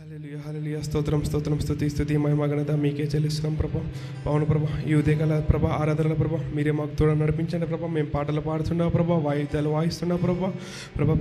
హల్లెలూయా హల్లెలూయా స్తోత్రం స్తోత్రం స్తుతి మహిమ ఘనత మీకే చెల్లిస్తున్నాం ప్రభా. అవును ప్రభా, ఈ ఉదయకాల ప్రభా ఆరాధనల ప్రభా మీరే మాకు తోడ నడిపించండి ప్రభా. మేము పాటలు పాడుతున్నా ప్రభా, వాయిద్యాలు వాయిస్తున్నా ప్రభా.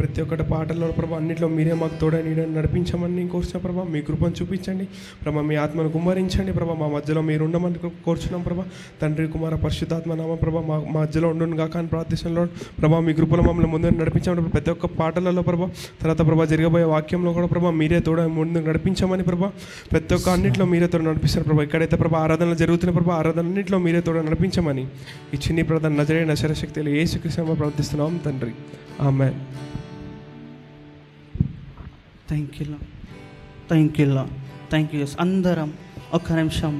ప్రతి ఒక్కటి పాటల్లో ప్రభా అన్నింటిలో మీరే మాకు తోడ నీడని నడిపించమని కోరుచున్నా ప్రభా. మీ కృపను చూపించండి ప్రభా, మీ ఆత్మను కుమ్మరించండి ప్రభా. మా మధ్యలో మీరు ఉండమని కోరుచున్నాం ప్రభా. తండ్రి కుమార పరిశుద్ధాత్మ నామ ప్రభా మా మధ్యలో ఉండును గాక అని ప్రార్థిస్తున్నాం ప్రభా. మీ కృపలో మమ్మల్ని ముందు నడిపించండి ప్రతి ఒక్క పాటలలో ప్రభా. తర్వాత ప్రభా జరగబోయే వాక్యంలో కూడా ప్రభా మీరే తోడ ముందు నడిపించమని ప్రభా. ప్రతి ఒక్క అన్నింటిలో మీరే తోడ నడిపిస్తారు ప్రభా. ఎక్కడైతే ప్రభా ఆరాధనలు జరుగుతున్న ప్రభా ఆరాధన అన్నింటిలో మీరే తోడ నడిపించమని ఈ చిన్ని ప్రధాన నజరేయుడైన శరశక్తిలో యేసుక్రీస్తునామములో ప్రార్థిస్తున్నాం తండ్రి, ఆమేన్. Thank you. అందరం ఒక్క నిమిషం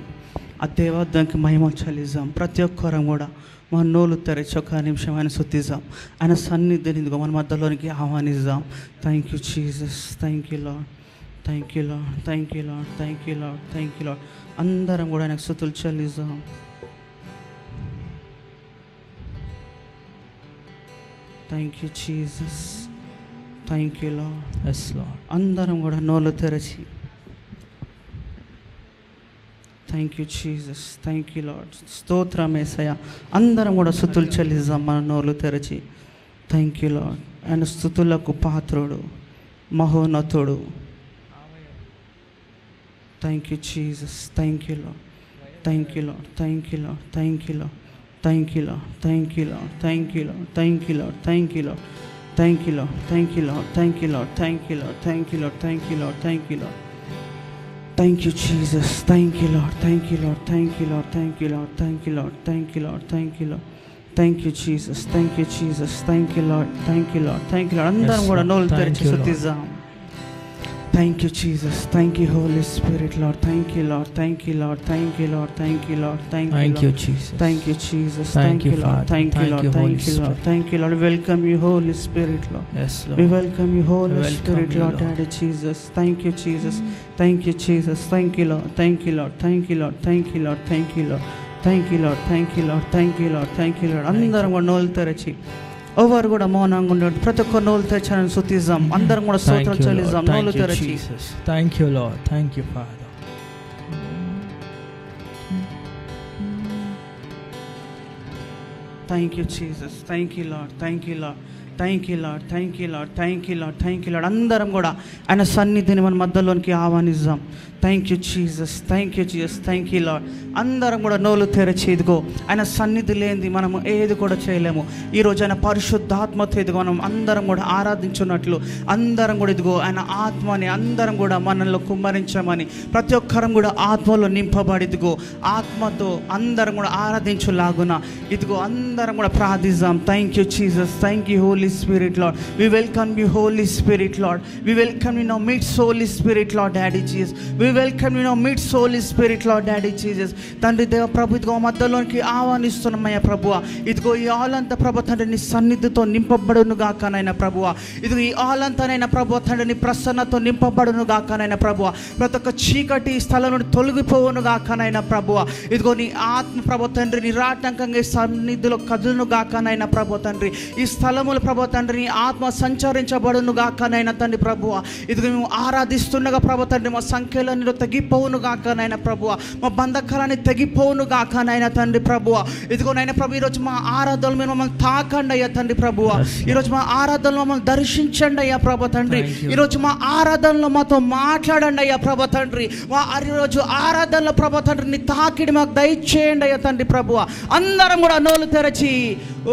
ఆ దేవాదానికి మహిమ చెల్లిద్దాం. ప్రతి ఒక్కరం కూడా మన నోలు తెరిచి ఒక నిమిషం ఆయన స్తుతిద్దాం. ఆయన సన్నిధిని ఇదిగో మన మధ్యలోనికి ఆహ్వానిద్దాం. Thank you Jesus, thank you Lord, thank you Lord, thank you Lord, thank you Lord, thank you Lord. అందరం కూడా ఆయనకు స్తుతులు చెల్లిద్దాం. Thank you Jesus, thank you Lord. Yes Lord. అందరం కూడా నోలు తెరచి thank you Jesus, thank you Lord. స్తోత్రం యేసయ్యా. అందరం కూడా స్తుతులు చెల్లిద్దాం మన నోలు తెరచి. Thank you Lord. ఆయన స్తుతులకు పాత్రుడు, మహోన్నతుడు. Thank you Jesus, thank you Lord, thank you Lord, thank you Lord, thank you Lord, thank you Lord, thank you Lord, thank you Lord, thank you Lord, thank you Lord, thank you Lord, thank you Lord, thank you Lord, thank you Lord, thank you Lord, thank you Lord, thank you lord. Thank you Jesus, thank you Lord, thank you Lord, thank you Lord, thank you Lord, thank you Lord, thank you Lord, thank you Lord, thank you Jesus, thank you Jesus, thank you Lord, thank you Lord, thank you Lord. అందరం కూడా నోళ్ళు తెరిచి స్తుతిద్దాం. Thank you Jesus, thank you Holy Spirit Lord, thank you Lord, thank you Lord, thank you Lord, thank you Lord, thank you Jesus, thank you Jesus, thank you Lord, thank you Lord, thank you Lord, thank you Lord. We welcome you Holy Spirit Lord. Yes Lord. We welcome you Holy Spirit Lord, Daddy Jesus. Thank you Jesus, thank you Jesus, thank you Lord, thank you Lord, thank you Lord, thank you Lord, thank you Lord, thank you Lord, thank you Lord, thank you Lord, thank you Lord. అందరం కూడా నోళ్ళు తెరచి ఎవరు కూడా మౌనంగా ఉండదు. ప్రతి ఒక్క నోళ్ళు తెరచాలని స్తుతిద్దాం. అందరం కూడా స్తోత్రం చెల్లిద్దాం నోళ్ళు తెరచి. Thank you Lord, thank you Father. Thank you Jesus, thank you Lord, thank you Lord, thank you Lord, thank you Lord, thank you Lord, thank you Lord. అందరం కూడా ఆయన సన్నిధిని మన మధ్యలోనికి ఆహ్వానిద్దాం. Thank you Jesus, thank you Jesus, thank you Lord. అందరం కూడా నోలు తెరచి ఇదిగో ఆయన సన్నిధి లేనిది మనము ఏది కూడా చేయలేము. ఈరోజు ఆయన పరిశుద్ధాత్మతో ఇదిగో మనం అందరం కూడా ఆరాధించున్నట్లు అందరం కూడా ఇదిగో ఆయన ఆత్మని అందరం కూడా మనలో కుమ్మరించమని ప్రతి ఒక్కరం కూడా ఆత్మలో నింపబడి ఇదిగో ఆత్మతో అందరం కూడా ఆరాధించులాగున ఇదిగో అందరం కూడా ప్రార్థిద్దాం. Thank you Jesus, thank you Holy Spirit Lord. We welcome you Holy Spirit Lord. We welcome you now meets Holy Spirit Lord daddy Jesus. We welcome you now meets Holy Spirit Lord Daddy Jesus. తండ్రి దేవ ప్రభు ఇదిగో మధ్యలోనికి ఆహ్వానిస్తున్నామయ్యా ప్రభువ. ఇదిగో ఈ ఆలంతా ప్రభు తండ్రి నీ సన్నిధితో నింపబడును గాకనైనా ప్రభువ. ఇదిగో ఈ ఆలంతానైనా ప్రభు తండ్రి నీ ప్రసన్నతో నింపబడును గాకనైనా ప్రభువ. ప్రతి ఒక్క చీకటి ఈ స్థలం నుండి తొలగిపోవును గాకనైనా ప్రభువ. ఇదిగో నీ ఆత్మ ప్రభు తండ్రి నిరాటంకంగా ఈ సన్నిధిలో కదులును గాకనైనా ప్రభు తండ్రి. ఈ స్థలములు ప్రభు తండ్రి నీ ఆత్మ సంచరించబడును గాకనైనా తండ్రి ప్రభువ. ఇదిగో మేము ఆరాధిస్తుండగా ప్రభు తండ్రి మా సంఖ్యలో తగ్గిపోవును గాక నాయన ప్రభువ. మా బంధకాలని తగ్గిపోవును గాక నాయన తండ్రి ప్రభువ. ఇదిగో నాయన ప్రభు ఈరోజు మా ఆరాధనలు మీరు మమ్మల్ని తాకండి అయ్యా తండ్రి ప్రభువ. ఈరోజు మా ఆరాధనలో మమ్మల్ని దర్శించండి అయ్యా ప్రభు తండ్రి. ఈరోజు మా ఆరాధనలో మాతో మాట్లాడండి అయ్యా ప్రభు తండ్రి. ఈరోజు ఆరాధనలో ప్రభు తండ్రిని తాకిడి మాకు దయచేయండి అయ్యా తండ్రి ప్రభువ. అందరం కూడా నోలు తెరచి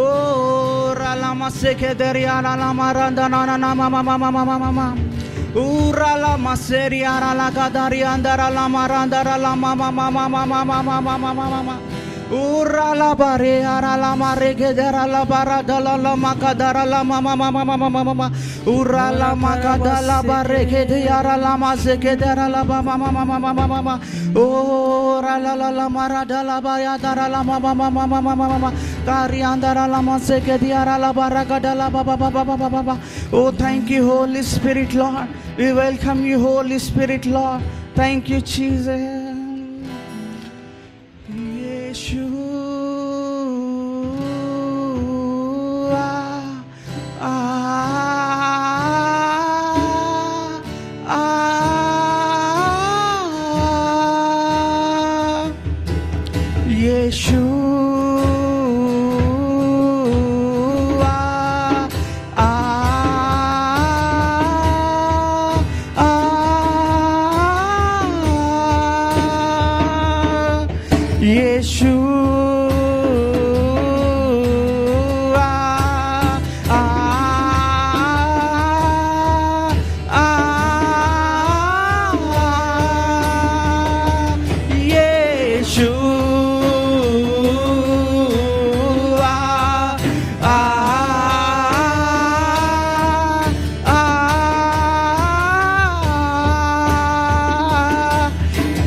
ఓ రలమ సెకెదరియా రలమ రందనానమమమమమమమమ Urala maseria rala gadaria andara la marandara la mama mama mama mama mama mama Urala bare arala marege dara la barada la makadara la mama mama mama mama Urala makadala barege diara la mazege dara la mama mama mama mama Urala la marada la bayadara la mama mama mama mama Kariandara la mazege diara la baragada la baba baba baba. Oh, thank you Holy Spirit Lord. We welcome you Holy Spirit Lord. Thank you Jesus. Yeshua.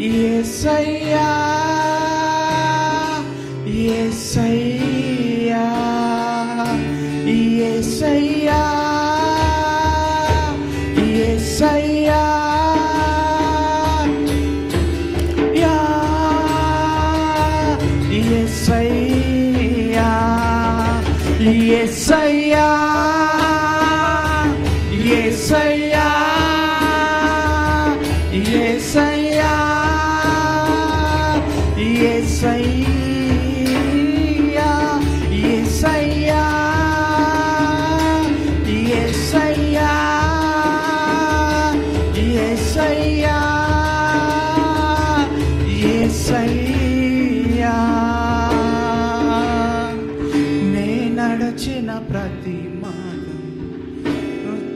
యేసయ్యా యేసయ్యా యేసయ్యా యేసయ్యా యేసయ్యా యేసయ్యా యేసయ్యా యేసయ్యా యేసయ్యా యేసయ్యా యేసయ్యా యేసయ్యా నే నడచిన ప్రతి మార్గం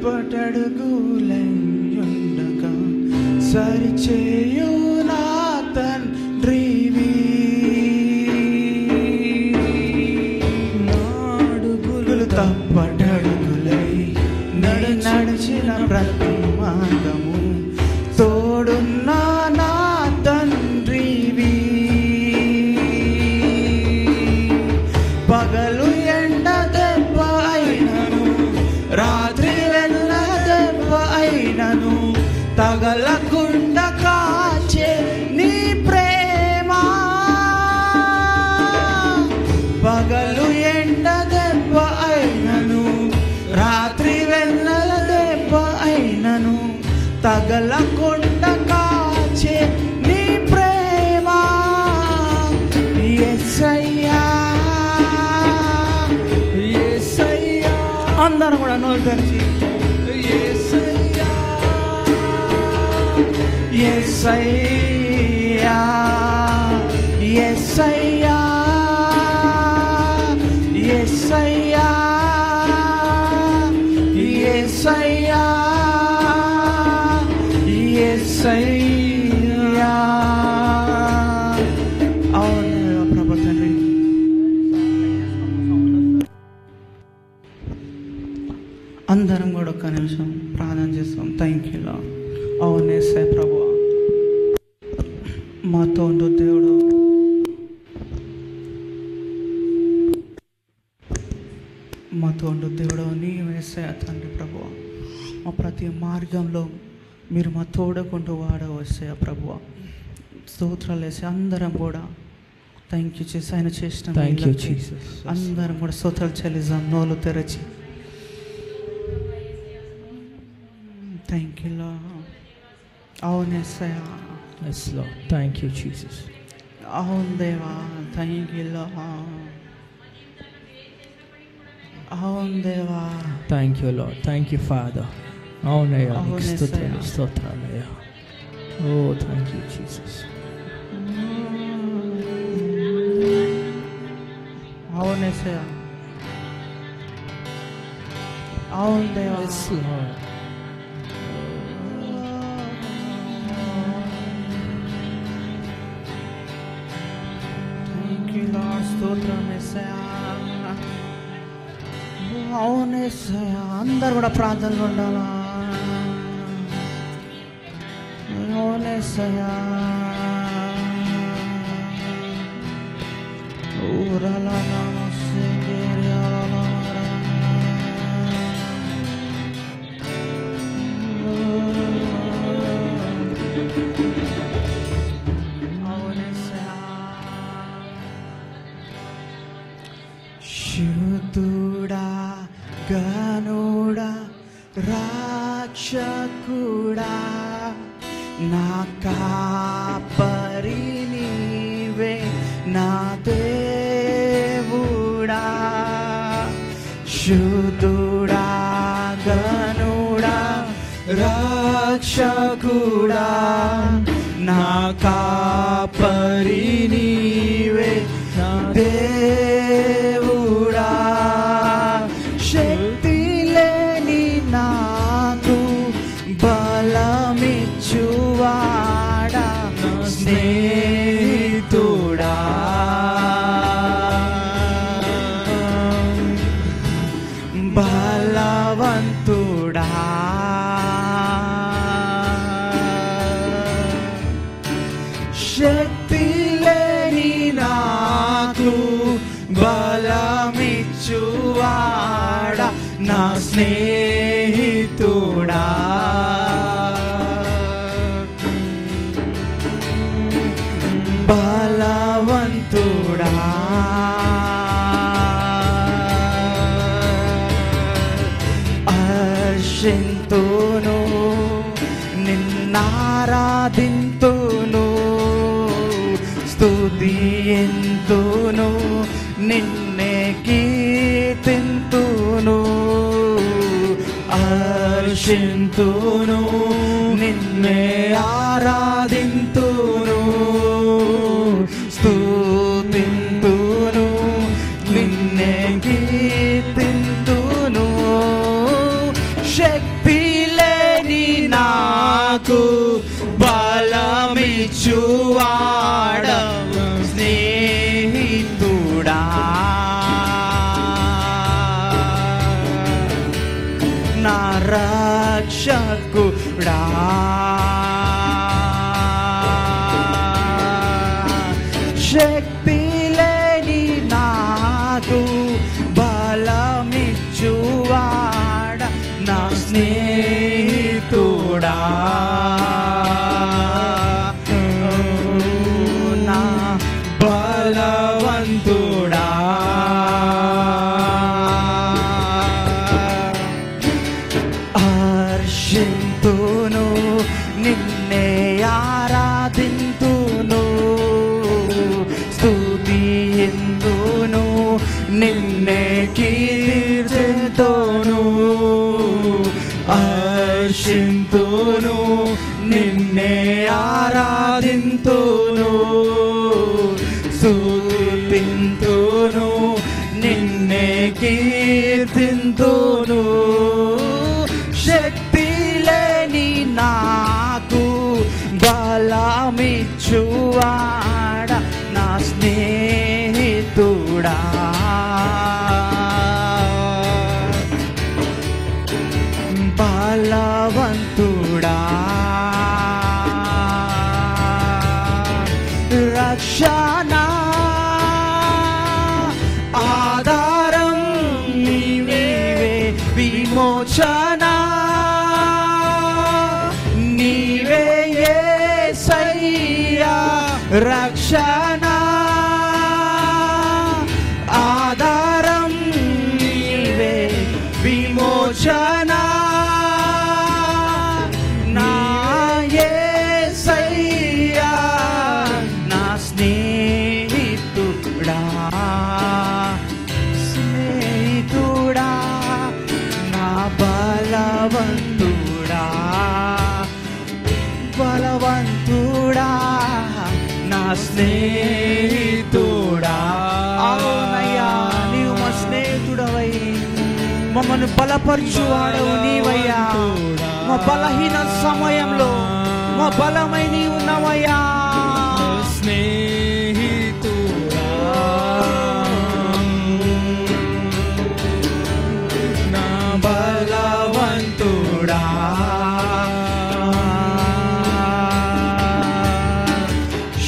పటడుగులయ్యుండగా సరిచేయు నా తండ్రివి నాడుగులు తప్పటడుగులై నడిచిన ప్రతి మార్గము తోడున్న నా తండ్రివి పగలు ఎండ దెబ్బ అయినను రాత్రి వెన్న దెబ్బ అయినను తగలకుండా కాచే నీ ప్రేమ పగలు ఎండ దెబ్బ అయినను రాత్రి వెన్నెల దెబ్బ అయినను తగలకుండా కాచే నీ ప్రేమ యేసయ్యా యేసయ్యా అందరూ కూడా నోరు తెరిచి యేసయ్యా యేసయ్యా యేసయ్యా యేసయ్యా యేసయ్యా యేసయ్యా అవును ప్రభు తండ్రి అందరం కూడా ఒక్క నిమిషం ప్రార్థన చేస్తాం. Thank you lord. అవును యేసయ్య ప్రభు మాతో ఉండు దేవుడు, మాతో ఉండు దేవుడు నీ యేసయ్య తండ్రి ప్రభు మా ప్రతి మార్గంలో మీరు మా తోడకుంటూ వాడవస్తాయ ప్రభు. స్తోత్రాలు వేసి అందరం కూడా థ్యాంక్ యూ చేసి ఆయన చేసిన అందరం కూడా స్తోత్రాలు చెల్లిద్దాం నోలు తెరచి. Thank you lord. అవును యేసయ్య. Yes Lord. Thank you Jesus. అవును దేవా. Thank you lord. అవును దేవా. Thank you Lord. Thank you Father. అవునయ్యా నీకు స్తుతులు స్తోత్రాలయ్యా. Oh thank you Jesus. అవును యేసయ్య. అవును దేవా. Yes Lord. స్తోత్రం యేసయ్య. అవును యేసయ్య. అందరు కూడా ప్రార్థనలు ఉండాలా. అవును యేసయ్య. ఊరలా నమస్తే శుద్ధుడా గనుడా రక్షకుడా నా కాపరి నీవే నా దేవుడా. శుద్ధుడా గనుడా రక్షకుడా నా కాపరి నీవే నా దేవుడా. శక్తి లేని నాకు బలమిచ్చువాడా స్నేహితుడా. బలవంతుడా శక్తి లేని నాకు బలమిచ్చువాడా నా స్నేహితుడా. బలవంతుడా హర్షింతును నిన్నారాధింతును స్తుతియంతును నిన్నే కీర్తింతును హర్షింతును నిన్నే ఆరాధింతును స్తుతింతును నిన్నే కీర్తింతును. శక్తి లేని నాకు బలమిచ్చువాడా స్నేహితుడా. నా రక్షకుడా శక్తి లేని నాకు బలమిచ్చువాడా నా స్నేహితుడా. నా బలవంతుడా హర్షింతును నిన్నే ఆరాధింతును స్తుతియంతును నిన్నే కీర్తింతును హర్షింతును నిన్నే ఆరాధింతును స్తుతింతును నిన్నే కీర్తింతును. శక్తి లేని నాకు బలమిచ్చువాడా నా స్నేహితుడా. బలవంతుడా రక్షణ ఆధారం నీవే విమోచన నీవే యేసయ్యా రక్షణ ఆధారం నీవే విమోచన నా యేసయ్యా నా స్నేహితుడా స్నేహితుడా నా బలవంతుడా బలవంతుడా నా స్నేహితుడా. అవునయ్యా నీవు మా స్నేహితుడవై మమ్మల్ని బలపరచువాడవు నీవయ్యా. మా బలహీన సమయంలో మా బలమై నీ ఉన్నావయ్యా. స్నేహితుడా నా బలవంతుడా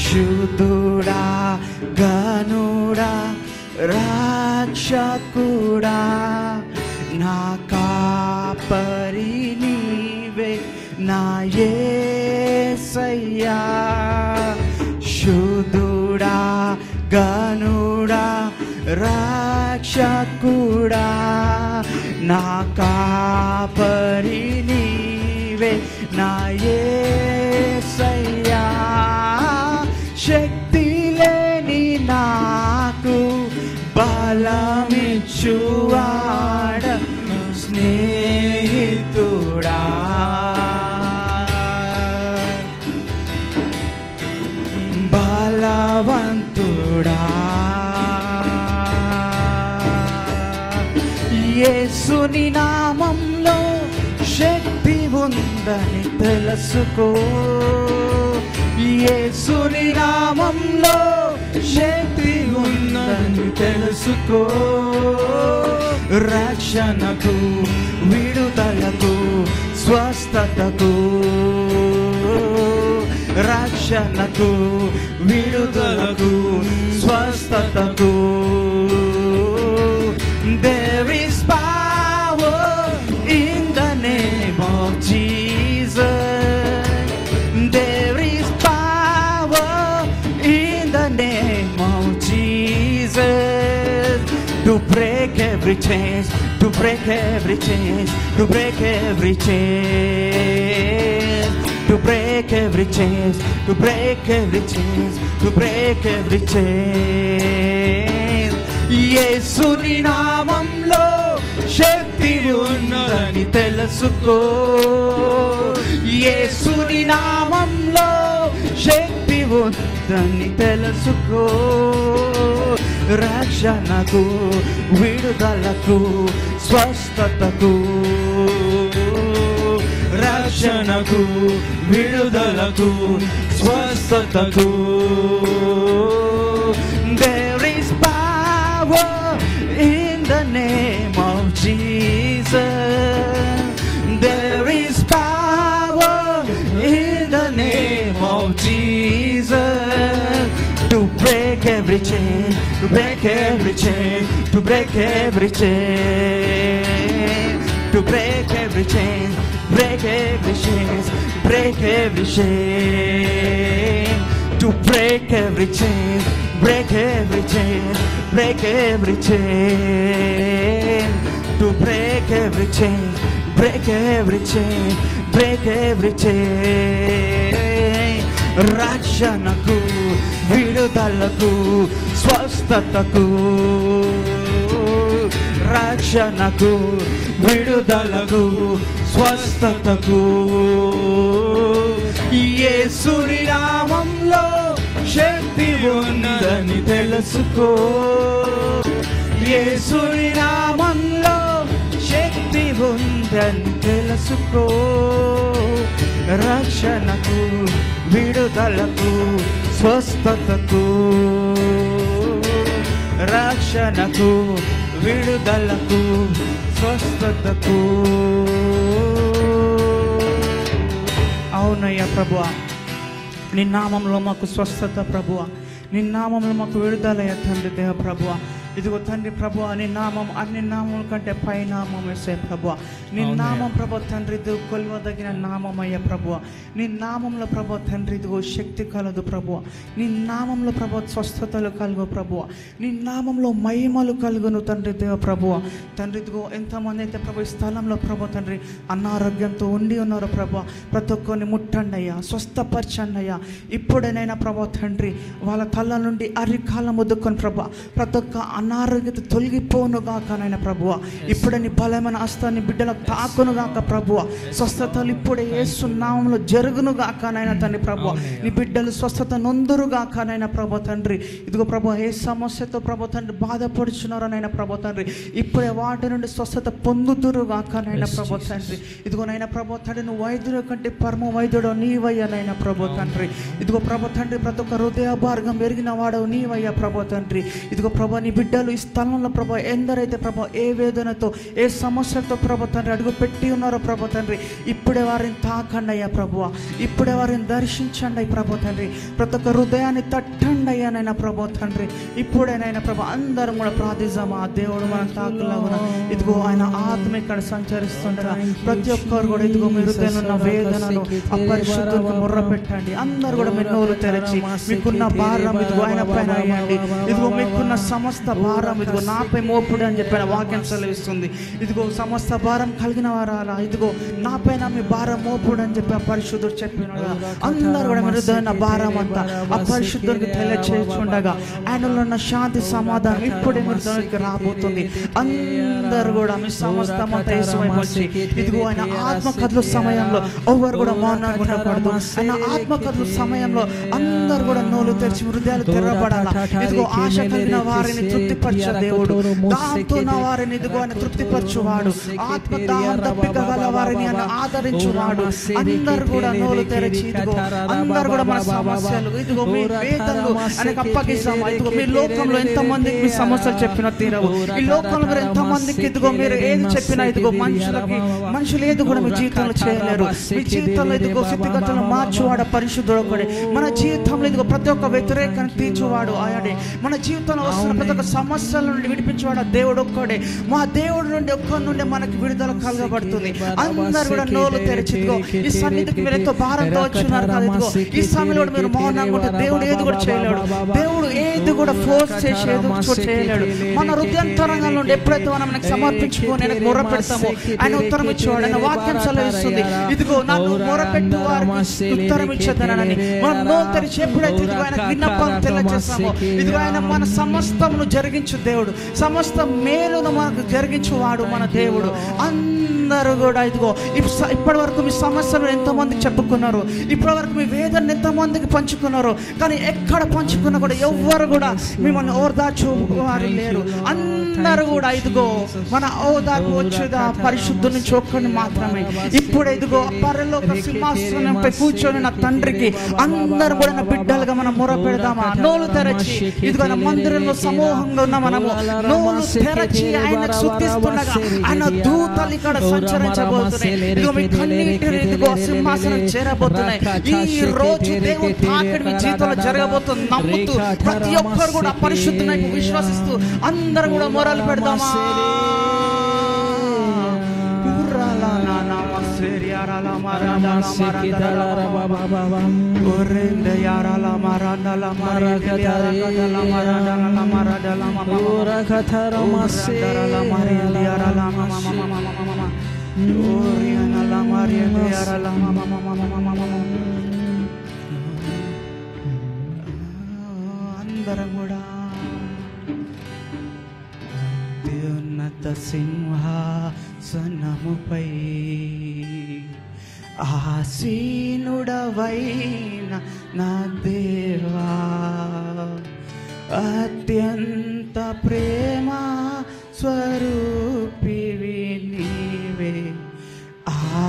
శుద్ధుడా గనుడా రక్షకుడా నా కాపరి నీవే నా యేసయ్యా. శుద్ధుడా గనుడా రక్షకుడా నా కాపరి నీవే నా యేసయ్యా. శక్తి లేని నాకు బలమిచ్చువాడా స్నేహితుడా. బలవంతుడా యేసుని నామంలో శక్తి ఉందని తెలుసుకో. యేసుని నామంలో శక్తి ఉందని తెలుసుకో. రక్షణకు విడుదలకు స్వస్థతకు రక్ష రక్షణకు విడుదలకు స్వస్థతకు. There is power in the name of Jesus. There is power in the name of Jesus to break every chains, to break every chains, to break every chains, to break every chains, to break every chains, to break every chains. యేసుని నామంలో శక్తి ఉన్నదని తెలుసుకో. యేసుని నామంలో శక్తి ఉందని తెలుసుకో. రక్షణకు విడుదలకు స్వస్థతకు. రక్షణకు విడుదలకు స్వస్థతకు. There is power in the name of Jesus. There is power in the name of Jesus to break every chain, to break every chain, to break every chain, to break every chain, break every chain, break every chain, to break every chain, break every chain, break every chain, to break every chain, break every chain, break every chain. రక్షణకు విడుదలకు స్వస్థతకు. రక్షణకు విడుదలకు స్వస్థతకు. యేసుని నామంలో శక్తి ఉందని తెలుసుకో. యేసుని నామంలో శక్తి ఉందని తెలుసుకో. రక్షణకు విడుదలకు స్వస్థతకు. రక్షణకు విడుదలకు స్వస్థతకు. అవునయ్యా ప్రభువా, నీ నామంలో మాకు స్వస్థత ప్రభువా, నీ నామంలో మాకు విడుదలయ్య తండ్రి దేవ ప్రభువా. ఇదిగో తండ్రి ప్రభువా, నీ నామం అన్ని నామముల కంటే పై నామం వేసే ప్రభువా. నీ నామం ప్రభు తండ్రి కొలువదగిన నామం అయ్యా ప్రభువా. నీ నామంలో ప్రభు తండ్రి ఇదిగో శక్తి కలదు ప్రభువా. నీ నామంలో ప్రభు స్వస్థతలు కలుగు ప్రభువా. నీ నామంలో మహిమలు కలుగును తండ్రి దేవ ప్రభువా. తండ్రి ఇదిగో ఎంతమంది అయితే ప్రభు ఈ స్థలంలో ప్రభు తండ్రి అనారోగ్యంతో ఉండి ఉన్నారు ప్రభువా. ప్రతి ఒక్కరిని ముట్టండి అయ్యా, స్వస్థపరచండి అయ్యా. ఇప్పుడేనైనా ప్రభు తండ్రి వాళ్ళ తల నుండి అరికాల ముద్దుకొని ప్రభు ప్రతి ఒక్క అనారోగ్యత తొలగిపోను గాక నాయన ప్రభువా. ఇప్పుడే నీ బలమైన హస్తాన్ని బిడ్డలకు తాకును గాక ప్రభువా. స్వస్థతలు ఇప్పుడే యేసు నామములో జరుగును గాక నాయన తండ్రి ప్రభువా. నీ బిడ్డలు స్వస్థత నొందురు గాక నాయన ప్రభు తండ్రి. ఇదిగో ప్రభు ఏ సమస్యతో ప్రభు తండ్రి బాధపడుచున్నారో నాయన ప్రభు తండ్రి, ఇప్పుడే వాటి నుండి స్వస్థత పొందుతురు గాక నాయన ప్రభు తండ్రి. ఇదిగో నాయన ప్రభు తండ్రి, నువ్వు వైద్యుల కంటే పరమ వైద్యుడు నీవయ్యా నాయన ప్రభు తండ్రి. ఇదిగో ప్రభు తండ్రి, ప్రతి ఒక్క హృదయ భార్గం ఎరిగిన వాడవు నీవయ్యా ప్రభు తండ్రి. ఇదిగో ప్రభు నీ బిడ్డలు ఈ స్థలంలో ప్రభు ఎందరైతే ప్రభు ఏ వేదనతో ఏ సమస్యలతో ప్రభు తండ్రి అడుగు పెట్టి ఉన్నారో ప్రభు తండ్రి, ఇప్పుడే వారిని తాకండి అయ్యా ప్రభువ. ఇప్పుడే వారిని దర్శించండి అయ్యి ప్రభు తండ్రి. ప్రతి ఒక్క హృదయాన్ని తట్టండి అయ్యానైనా ప్రభు తండ్రి. ఇప్పుడేనైనా ప్రభు అందరం కూడా ప్రార్థిద్దామా. దేవుడు మనం తాకులాగున ఇదిగో ఆయన ఆత్మ ఇక్కడ సంచరిస్తుండగా ప్రతి ఒక్కరు కూడా ఇదిగో మీ హృదయంలో ఉన్న వేదనను అపరిశుద్ధులకు మొర్ర పెట్టండి. అందరూ కూడా మీ నోరు తెరచి మీకున్న భారం ఇదిగో ఆయన పైన వేయండి. ఇదిగో మీకున్న సమస్త భారం ఇదిగో నాపై మోపుడు అని చెప్పిన వాక్యం సెలవిస్తుంది. ఇదిగో సమస్త భారం కలిగిన వారాలా ఇదిగో నాపైన మీ భారం మోపుడు అని చెప్పి పరిశుద్ధుడు చెప్పినగా అందరూ కూడా మీ హృదయ భారం అంతా అపరిశుద్ధుడికి తెలియచేస్తుండగా ఆయనలో ఉన్న శాంతి సమాధానం ఇప్పుడే మీ హృదయానికి రాబోతుంది. అందరూ కూడా మీ సమస్తం అంతా యేసువైపు వచ్చి ఇదిగో ఆయన ఆత్మ కథల సమయంలో ఎవరు కూడా మౌనంగా ఉండకూడదు. ఆయన ఆత్మ కథల సమయంలో అందరూ కూడా నోలు తెరిచి హృదయాలు తెరవబడాలా. ఇదిగో ఆశ కలిగిన వారిని తృప్తి తృప్తిపరచే దేవుడు, దాంతో నా వారిని ఇదిగో ఆయన తృప్తిపరచువాడు, ఆత్మ దాహం దప్పిక గల వారిని ఆయన ఆదరించువాడు. అందరు కూడా నోరు తెరచి ఇదిగో అందరు కూడా మన సమస్యలు ఇదిగో మీ వేదనలు ఆయనకు అప్పగిస్తాము. ఇదిగో మీ లోకంలో ఎంతమందికి మీ సమస్యలు చెప్పినా తీరవు. ఈ లోకంలో మీరు ఎంతమందికి ఇదిగో మీరు ఏది చెప్పినా ఇదిగో మనుషులు ఏది కూడా మీ జీవితంలో చేయలేరు. మీ జీవితంలో ఇదిగో స్థితిగతులను మార్చువాడు పరిశుద్ధుడు ఒకడే. మన జీవితంలో ఇదిగో ప్రతి ఒక్క వ్యతిరేకాన్ని తీర్చువాడు ఆయనే. మన జీవితంలో వస్తున్న ప్రతి ఒక్క సమస్యల నుండి విడిపించేవాడు దేవుడు ఒక్కడే. మా దేవుడు నుండి ఒక్కడి నుండి మనకి విడుదల కలగబడుతుంది. అందరు కూడా నోరు తెరిచి ఇదిగో ఈ సన్నిధికి మీరు ఎంతో భారంతో వచ్చున్నారు కదా, ఇదిగో ఈ సమయంలో మీరు మౌనంగా ఉంటే దేవుడు ఏది కూడా చేయలేడు. దేవుడు ఏది కూడా ఫోర్స్ చేసి ఏది కూడా చేయలేడు. మన హృదయాంతరంగం నుండి ఎప్పుడైతే మనం మనకు సమర్పించుకొని ఆయనకు మొర పెడతామో ఆయన ఉత్తరం ఇచ్చేవాడు. ఆయన వాక్యం సెలవిస్తుంది, ఇదిగో నన్ను మొరపెట్టు వారికి ఉత్తరం ఇచ్చేదనని. మనం నోరు తెరిచి ఎప్పుడైతే ఇదిగో ఆయన విన్నపం తెలియజేస్తామో ఇదిగో ఆయన మన సమస్తమును జరిగించు దేవుడు, సమస్త మేలును మనకు జరిగించువాడు మన దేవుడు. అందరూ కూడా ఇదిగో ఇప్పటి వరకు మీ సమస్యలు ఎంతోమందికి చెప్పుకున్నారు, ఇప్పటి వరకు మీ వేదన ఎంతోమందికి పంచుకున్నారు, కానీ ఎక్కడ పంచుకున్నా కూడా ఎవ్వరు కూడా మిమ్మల్ని ఓదార్చు వారు లేరు. అందరూ కూడా ఇదిగో మన ఓదార్పు వచ్చేదా పరిశుద్ధు నుంచి ఒక్కడిని మాత్రమే. ఇప్పుడు ఇదిగో పరలోక సింహాసనంపై కూర్చొని నా తండ్రికి అందరూ కూడా నా బిడ్డలుగా మనం మొర పెడదామా? నోలు తెరచి ఇదిగో నా మందిరంలో సమూహంగా ఉన్న మనము నోలు తెరచి ఆయన స్తుతిస్తుండగా ఆయన దూతలు ఇక్కడ సంచరించబోతున్నాయి. ఇదిగో మీ కన్నీటిని ఇదిగో సింహాసనం చేరబోతున్నాయి. ఈ రోజు దేవుడు తాకిడి మీ జీవితంలో జరగబోతుంది నమ్ముతూ ప్రతి ఒక్కరు కూడా పరిశుద్ధుని విశ్వసిస్తూ అందరూ కూడా మొరలు పెడదామా? అందరం కూడా అత్యున్నత సింహాసనముపై ఆసీనుడవైన నా దేవా, అత్యంత ప్రేమ స్వరూపివి నీవే,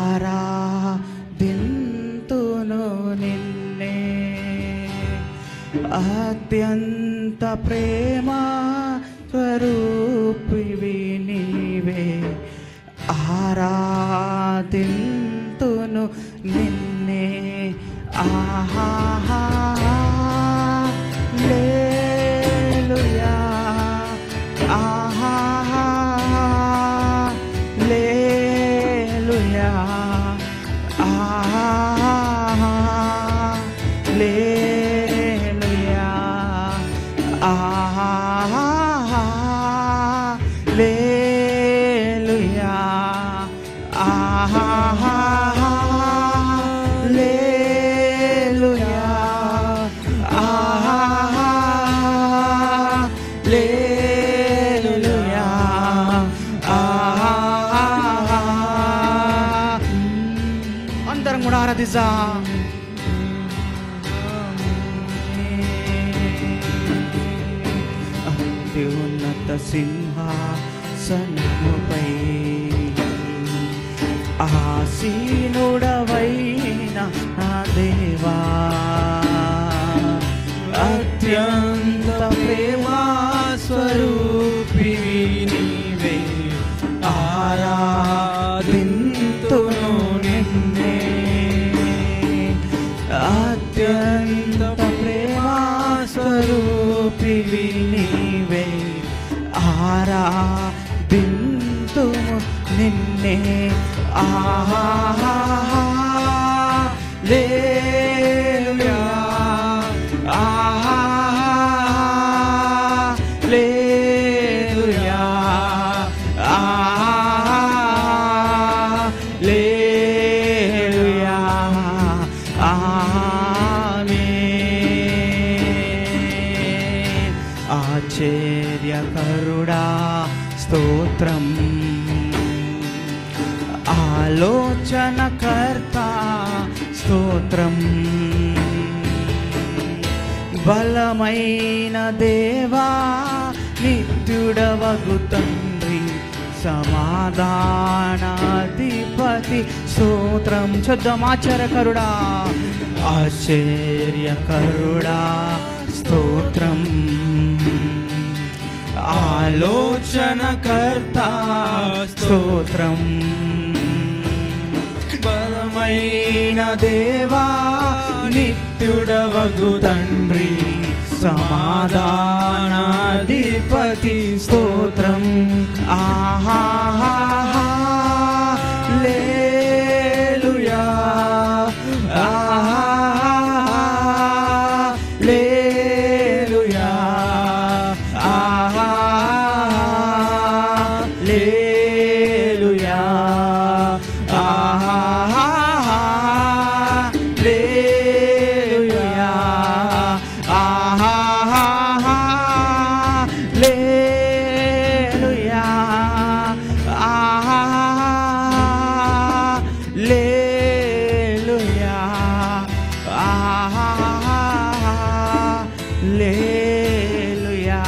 ఆరాధింతును నిన్నే. అత్యంత ప్రేమ స్వరూపివి నీవే, ఆరాధింతును నిన్నే. ఆహా హల్లెలూయా, ఆహా హల్లెలూయా, ఆహా హల్లెలూయా, ఆహా హల్లెలూయా, ఆహా హల్లెలూయా, ఆహా హల్లెలూయా, ఆహా. అందరం కూడా ఆరాధిద్దాం. అత్యున్నత సింహాసనముపై ఆసీనుడవైన నా దేవా, అత్యంత ప్రేమా స్వరూపివి నీవే, ఆరాధింతును నిన్నే. అత్యంత ప్రేమా స్వరూపివి నీవే, ఆరాధింతును నిన్నే. ఆహా హల్లెలూయా, ఆహా హల్లెలూయా, ఆహా హల్లెలూయా, ఆమేన్. ఆశ్చర్యకరుడా స్తోత్రం, ఆలోచనకర్త స్తోత్రం, బలమైన దేవా నిత్యుడవగు తండ్రి సమాధానాధిపతి స్తోత్రం. చూద్దాం. ఆశ్చర్యకరుడా ఆశ్చర్యకరుడా స్తోత్రం. ఆలోచనకర్త స్తోత్రం. బలమైన దేవా నిత్యుడవగు తండ్రి సమాధానాధిపతి స్తోత్రం. ఆహా లేలుయా ఆహా లేలుయా ఆహా లేలుయా ఆహా లేలుయా ఆహా లేలుయా ఆహా లేలుయా ఆహా లేలుయా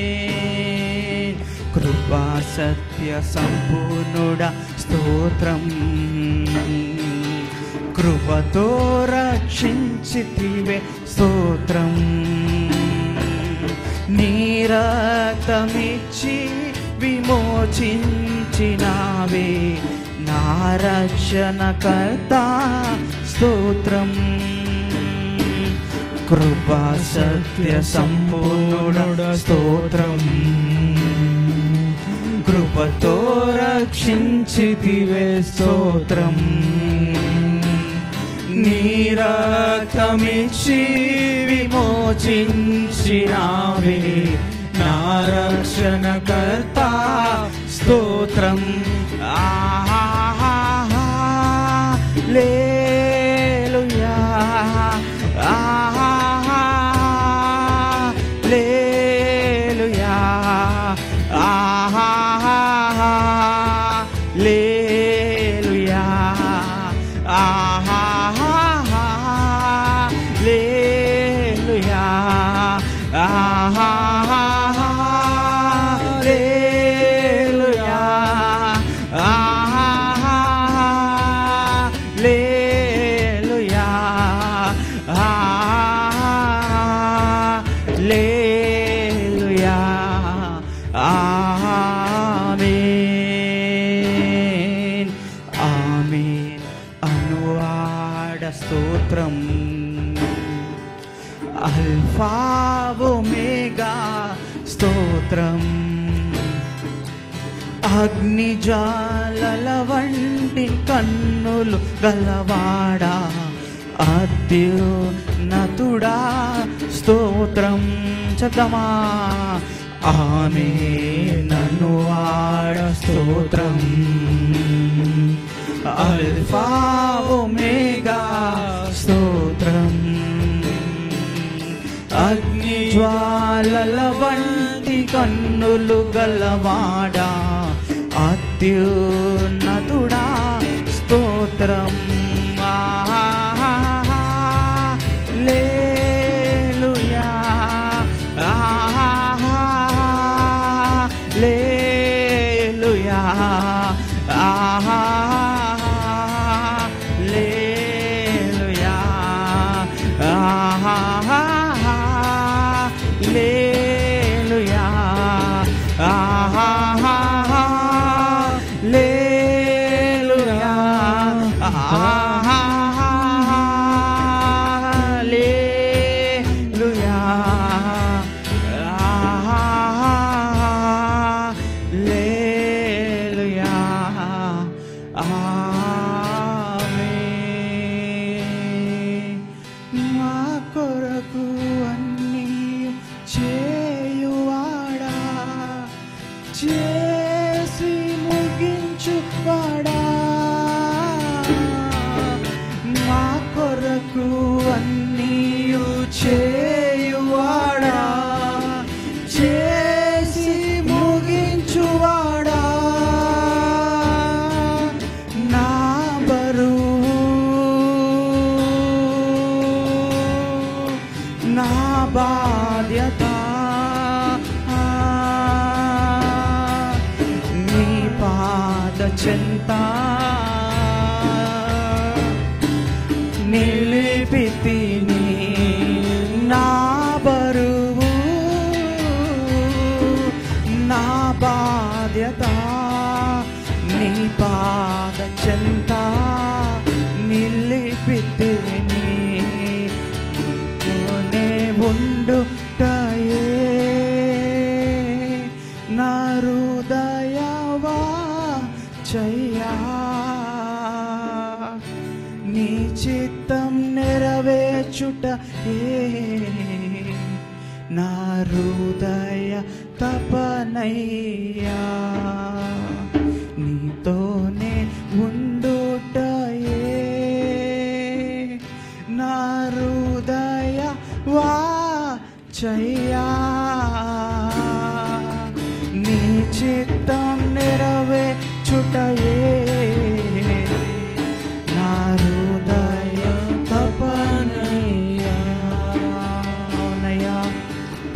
ఆమేన్. కృపా సత్య సంపూర్ణుడా స్తోత్రం. కృపతో రక్షించితివే స్తోత్రం. నీ రక్తమిచ్చి విమోచించినావే నా రక్షణకర్త స్తోత్రం. కృపా సత్య సంపూర్ణుడా స్తోత్రం. కృపతో రక్షించితివే స్తోత్రం. నీ రక్తమిచ్చి విమోచించినావే నా రక్షణకర్త స్తోత్రం. ఆహా లేలుయా ఆహా లేలుయా ఆహా లేలుయా ఆహా లేలుయా ఆహా లేలుయా ఆహా లేలుయా ఆహా లేలుయా ఆమేన్ ఆమేన్. అనువాడ స్తోత్రం. అల్ఫా ఒమేగా స్తోత్రం. అగ్నిజ్వాలల వంటి కన్నులు గలవాడా అత్యున్నతుడా స్తోత్రం. చదమా ఆమేన్. అనువాడ స్తోత్రం. అల్ఫా ఒమేగా స్తోత్రం. అగ్నిజ్వాలల వంటి కన్నులు గలవాడా అత్యున్నతుడా స్తోత్రం. ఆహా లేలుయా ఆహా లేలుయా ఆహా లేలుయా ఆహా లేలుయా ఆహా లేలుయా ఆహా లేలుయా ఆహా లేలుయా ఆమేన్. మా కొరకు అన్నీ చేయువాడా చేసి ముగించువాడా బాధ్యత నీ పాద చెంత నిలిపితిని నా బరువు నా బాధ్యత నీ పాద చెంత నిలిపితిని నే ఉండుటయే నా హృదయవా చయ్యా నీ చిత్తం నెరవేర్చుట నా హృదయ తపనయ్యా నీతోనే ఉండుటయే నా హృదయ వాంఛయా నీ చిత్తం నెరవేర్చుటయే నా హృదయ తపనయ్యా. అవునయ్యా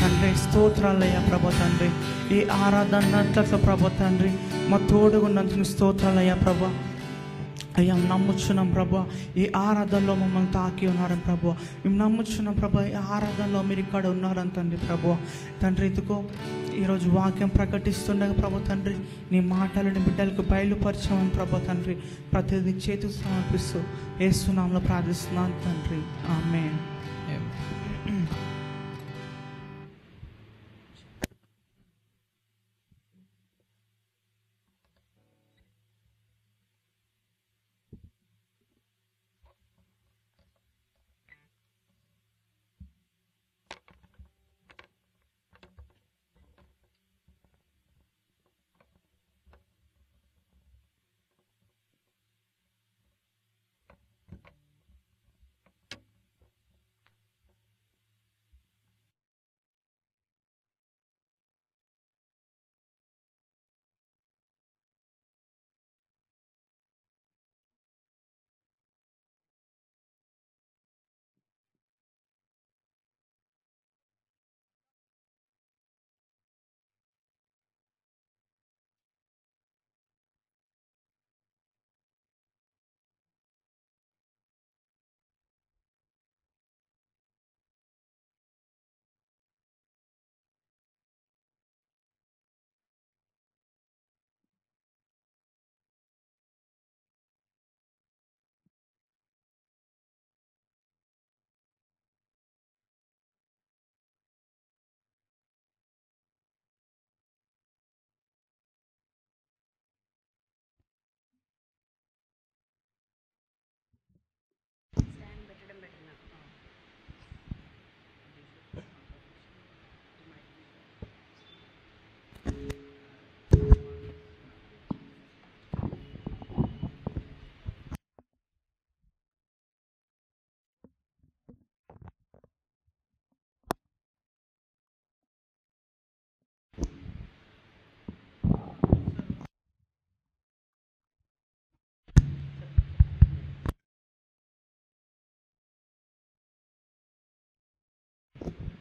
తండ్రి, స్తోత్రాలయ్యా ప్రభు తండ్రి. ఈ ఆరాధనట్ల ప్రభు తండ్రి మా తోడుగున్నందుకు స్తోత్రాలయ్యా ప్రభు. అయ్యా నమ్ముచున్నాం ప్రభా, ఈ ఆరాధనలో మమ్మల్ని తాకి ఉన్నారని ప్రభు. మేము నమ్ముచున్నాం ప్రభా, ఈ ఆరాధనలో మీరు ఇక్కడ ఉన్నారని తండ్రి ప్రభు. తండ్రి ఇదిగో ఈరోజు వాక్యం ప్రకటిస్తుండగా ప్రభు తండ్రి నీ మాటలని బిడ్డలకు బయలుపరచమని ప్రభు తండ్రి ప్రతిదీ చేతులు సమర్పిస్తూ యేసు నామములో ప్రార్థిస్తున్నాను తండ్రి, ఆమేన్.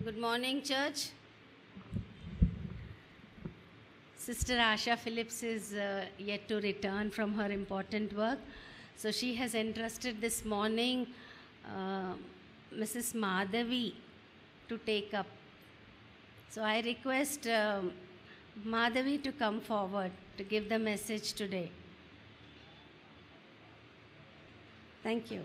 Good morning, church. Sister Asha Phillips is yet to return from her important work. So she has entrusted this morning Mrs. Madhavi to take up. So I request Madhavi to come forward to give the message today. Thank you.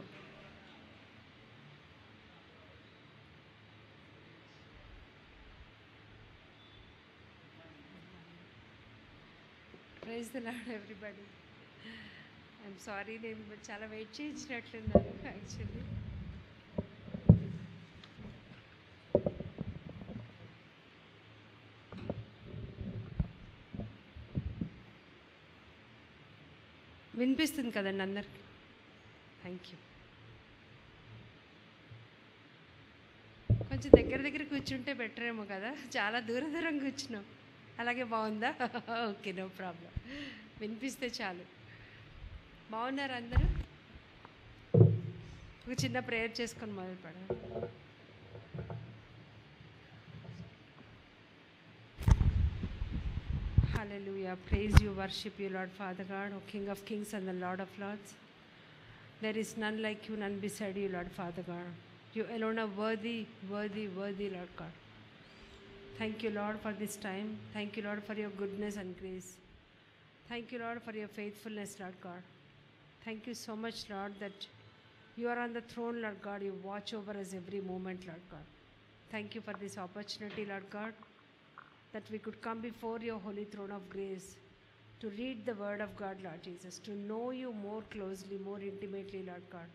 Praise the Lord, everybody. I'm sorry, నేను చాలా wait చేయించినట్లున్నాను actually. వినిపిస్తుంది కదండి అందరికి? Thank you. కొంచెం దగ్గర కూర్చుంటే better ఏమో కదా, చాలా దూరం కూర్చున్నాం. అలాగే బాగుందా? Okay, no problem. వినిపిస్తే చాలు. బాగున్నారు అందరూ? ఒక చిన్న ప్రేయర్ చేసుకొని మొదలుపెడదాం. Hallelujah. Praise you, worship you, Lord Father God, O King of Kings and the Lord of Lords. There is none like you, none beside you, Lord Father God. You alone are worthy, worthy, worthy, Lord God. Thank you, Lord, for this time. Thank you, Lord, for your goodness and grace. Thank you, Lord, for your faithfulness, Lord God. Thank you so much, Lord, that you are on the throne, Lord God. You watch over us every moment, Lord God. Thank you for this opportunity, Lord God, that we could come before your holy throne of grace to read the word of God, Lord Jesus, to know you more closely, more intimately, Lord God.